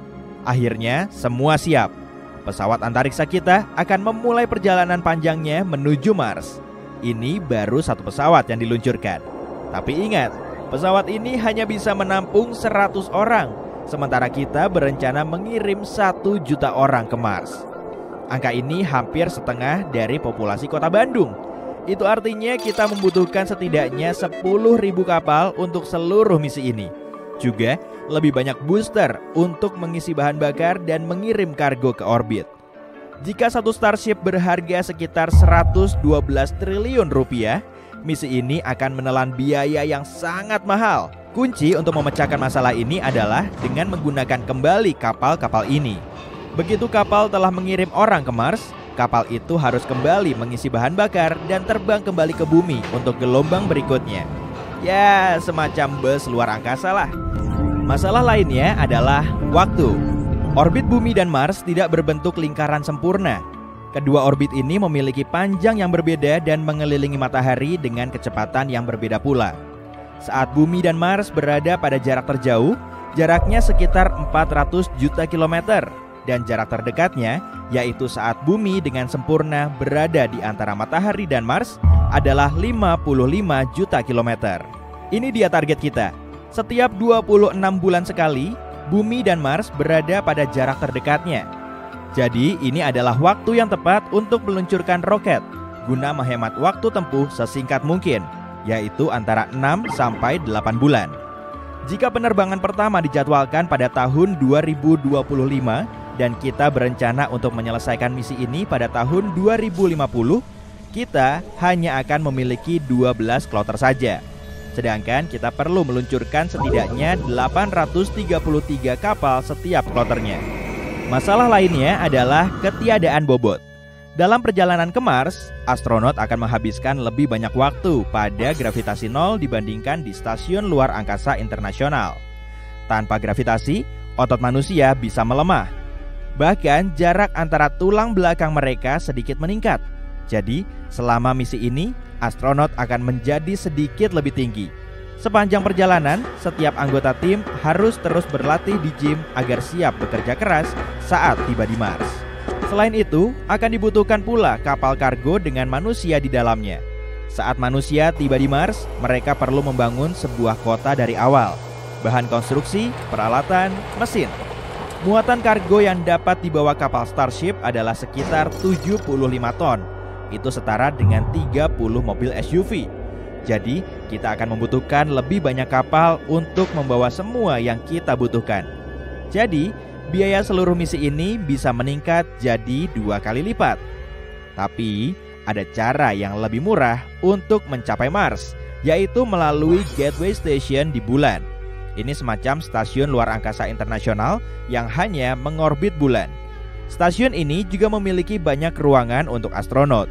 Akhirnya, semua siap. Pesawat antariksa kita akan memulai perjalanan panjangnya menuju Mars. Ini baru 1 pesawat yang diluncurkan. Tapi ingat, pesawat ini hanya bisa menampung 100 orang, sementara kita berencana mengirim 1 juta orang ke Mars. Angka ini hampir setengah dari populasi kota Bandung. Itu artinya kita membutuhkan setidaknya 10.000 kapal untuk seluruh misi ini. Juga lebih banyak booster untuk mengisi bahan bakar dan mengirim kargo ke orbit. Jika satu Starship berharga sekitar 112 triliun rupiah, misi ini akan menelan biaya yang sangat mahal. Kunci untuk memecahkan masalah ini adalah dengan menggunakan kembali kapal-kapal ini. Begitu kapal telah mengirim orang ke Mars, kapal itu harus kembali mengisi bahan bakar dan terbang kembali ke bumi untuk gelombang berikutnya. Ya, semacam bus luar angkasa lah. Masalah lainnya adalah waktu. Orbit bumi dan Mars tidak berbentuk lingkaran sempurna. Kedua orbit ini memiliki panjang yang berbeda dan mengelilingi matahari dengan kecepatan yang berbeda pula. Saat bumi dan Mars berada pada jarak terjauh, jaraknya sekitar 400 juta kilometer. Dan jarak terdekatnya, yaitu saat bumi dengan sempurna berada di antara matahari dan Mars, adalah 55 juta kilometer. Ini dia target kita. Setiap 26 bulan sekali, bumi dan Mars berada pada jarak terdekatnya. Jadi ini adalah waktu yang tepat untuk meluncurkan roket guna menghemat waktu tempuh sesingkat mungkin, yaitu antara 6 sampai 8 bulan. Jika penerbangan pertama dijadwalkan pada tahun 2025 dan kita berencana untuk menyelesaikan misi ini pada tahun 2050, kita hanya akan memiliki 12 kloter saja. Sedangkan kita perlu meluncurkan setidaknya 833 kapal setiap kloternya. Masalah lainnya adalah ketiadaan bobot. Dalam perjalanan ke Mars, astronot akan menghabiskan lebih banyak waktu pada gravitasi nol dibandingkan di Stasiun Luar Angkasa Internasional. Tanpa gravitasi, otot manusia bisa melemah. Bahkan jarak antara tulang belakang mereka sedikit meningkat. Jadi, selama misi ini, astronot akan menjadi sedikit lebih tinggi. Sepanjang perjalanan, setiap anggota tim harus terus berlatih di gym agar siap bekerja keras saat tiba di Mars. Selain itu, akan dibutuhkan pula kapal kargo dengan manusia di dalamnya. Saat manusia tiba di Mars, mereka perlu membangun sebuah kota dari awal. Bahan konstruksi, peralatan, mesin. Muatan kargo yang dapat dibawa kapal Starship adalah sekitar 75 ton. Itu setara dengan 30 mobil SUV. Jadi, kita akan membutuhkan lebih banyak kapal untuk membawa semua yang kita butuhkan. Jadi, biaya seluruh misi ini bisa meningkat jadi 2 kali lipat. Tapi, ada cara yang lebih murah untuk mencapai Mars, yaitu melalui Gateway Station di bulan. Ini semacam stasiun luar angkasa internasional yang hanya mengorbit bulan. Stasiun ini juga memiliki banyak ruangan untuk astronot,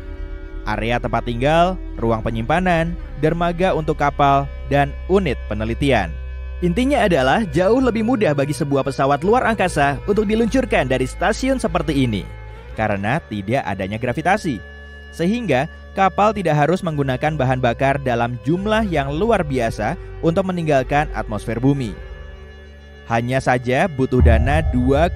area tempat tinggal, ruang penyimpanan, dermaga untuk kapal, dan unit penelitian. Intinya adalah jauh lebih mudah bagi sebuah pesawat luar angkasa untuk diluncurkan dari stasiun seperti ini karena tidak adanya gravitasi. Sehingga kapal tidak harus menggunakan bahan bakar dalam jumlah yang luar biasa untuk meninggalkan atmosfer bumi. Hanya saja butuh dana 2,1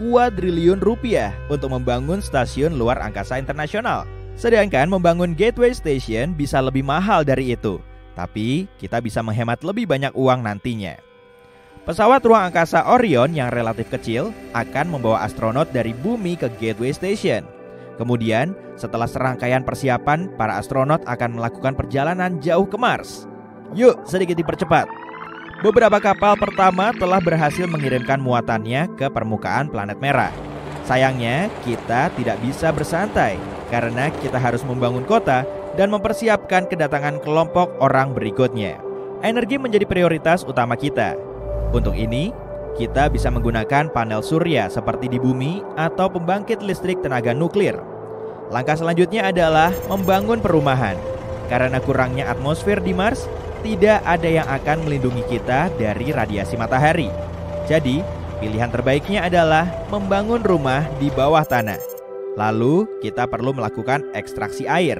kuadriliun rupiah untuk membangun stasiun luar angkasa internasional. Sedangkan membangun Gateway Station bisa lebih mahal dari itu. Tapi kita bisa menghemat lebih banyak uang nantinya. Pesawat ruang angkasa Orion yang relatif kecil akan membawa astronot dari bumi ke Gateway Station. Kemudian setelah serangkaian persiapan, para astronot akan melakukan perjalanan jauh ke Mars. Yuk sedikit dipercepat. Beberapa kapal pertama telah berhasil mengirimkan muatannya ke permukaan planet merah. Sayangnya kita tidak bisa bersantai karena kita harus membangun kota dan mempersiapkan kedatangan kelompok orang berikutnya. Energi menjadi prioritas utama kita. Untuk ini, kita bisa menggunakan panel surya seperti di bumi atau pembangkit listrik tenaga nuklir. Langkah selanjutnya adalah membangun perumahan. Karena kurangnya atmosfer di Mars, tidak ada yang akan melindungi kita dari radiasi matahari. Jadi, pilihan terbaiknya adalah membangun rumah di bawah tanah. Lalu, kita perlu melakukan ekstraksi air.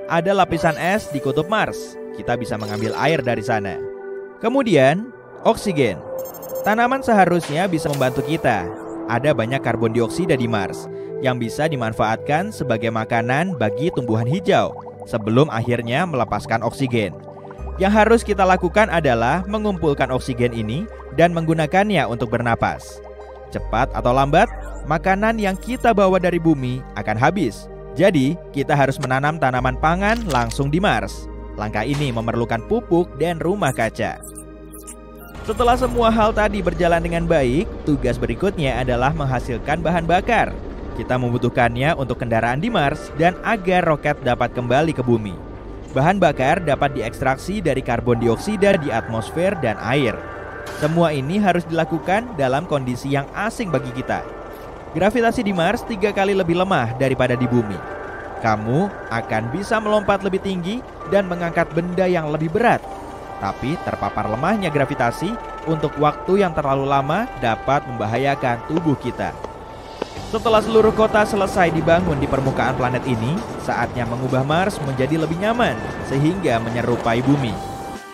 Ada lapisan es di kutub Mars. Kita bisa mengambil air dari sana. Kemudian, oksigen. Tanaman seharusnya bisa membantu kita. Ada banyak karbon dioksida di Mars yang bisa dimanfaatkan sebagai makanan bagi tumbuhan hijau sebelum akhirnya melepaskan oksigen. Yang harus kita lakukan adalah mengumpulkan oksigen ini dan menggunakannya untuk bernapas. Cepat atau lambat, makanan yang kita bawa dari bumi akan habis. Jadi, kita harus menanam tanaman pangan langsung di Mars. Langkah ini memerlukan pupuk dan rumah kaca. Setelah semua hal tadi berjalan dengan baik, tugas berikutnya adalah menghasilkan bahan bakar. Kita membutuhkannya untuk kendaraan di Mars dan agar roket dapat kembali ke bumi. Bahan bakar dapat diekstraksi dari karbon dioksida di atmosfer dan air. Semua ini harus dilakukan dalam kondisi yang asing bagi kita. Gravitasi di Mars 3 kali lebih lemah daripada di Bumi. Kamu akan bisa melompat lebih tinggi dan mengangkat benda yang lebih berat. Tapi terpapar lemahnya gravitasi untuk waktu yang terlalu lama dapat membahayakan tubuh kita. Setelah seluruh kota selesai dibangun di permukaan planet ini, saatnya mengubah Mars menjadi lebih nyaman sehingga menyerupai Bumi.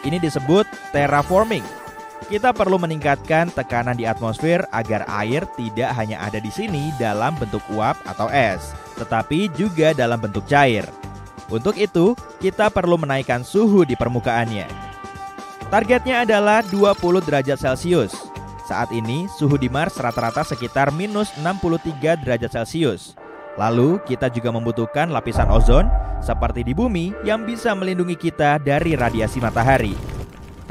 Ini disebut terraforming. Kita perlu meningkatkan tekanan di atmosfer agar air tidak hanya ada di sini dalam bentuk uap atau es, tetapi juga dalam bentuk cair. Untuk itu, kita perlu menaikkan suhu di permukaannya. Targetnya adalah 20 derajat Celcius. Saat ini, suhu di Mars rata-rata sekitar minus 63 derajat Celcius. Lalu, kita juga membutuhkan lapisan ozon seperti di Bumi yang bisa melindungi kita dari radiasi matahari.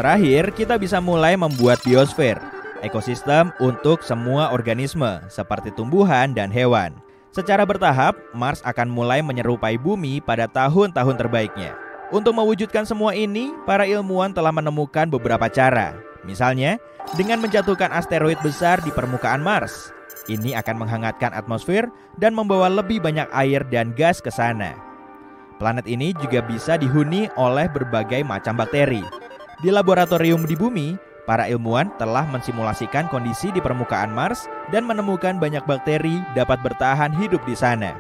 Terakhir, kita bisa mulai membuat biosfer, ekosistem untuk semua organisme seperti tumbuhan dan hewan. Secara bertahap, Mars akan mulai menyerupai Bumi pada tahun-tahun terbaiknya. Untuk mewujudkan semua ini, para ilmuwan telah menemukan beberapa cara. Misalnya, dengan menjatuhkan asteroid besar di permukaan Mars. Ini akan menghangatkan atmosfer dan membawa lebih banyak air dan gas ke sana. Planet ini juga bisa dihuni oleh berbagai macam bakteri. Di laboratorium di Bumi, para ilmuwan telah mensimulasikan kondisi di permukaan Mars dan menemukan banyak bakteri dapat bertahan hidup di sana.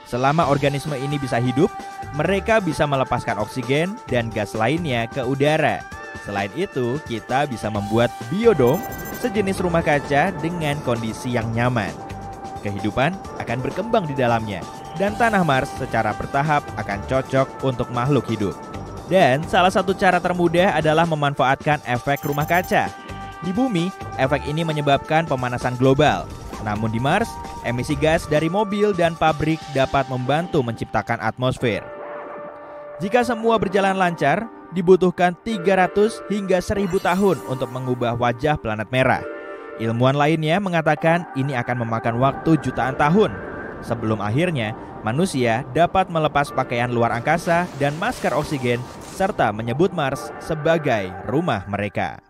Selama organisme ini bisa hidup, mereka bisa melepaskan oksigen dan gas lainnya ke udara. Selain itu, kita bisa membuat biodom, sejenis rumah kaca dengan kondisi yang nyaman. Kehidupan akan berkembang di dalamnya, dan tanah Mars secara bertahap akan cocok untuk makhluk hidup. Dan salah satu cara termudah adalah memanfaatkan efek rumah kaca. Di Bumi, efek ini menyebabkan pemanasan global. Namun di Mars, emisi gas dari mobil dan pabrik dapat membantu menciptakan atmosfer. Jika semua berjalan lancar, dibutuhkan 300 hingga 1000 tahun untuk mengubah wajah planet merah. Ilmuwan lainnya mengatakan ini akan memakan waktu jutaan tahun. Sebelum akhirnya, manusia dapat melepas pakaian luar angkasa dan masker oksigen serta menyebut Mars sebagai rumah mereka.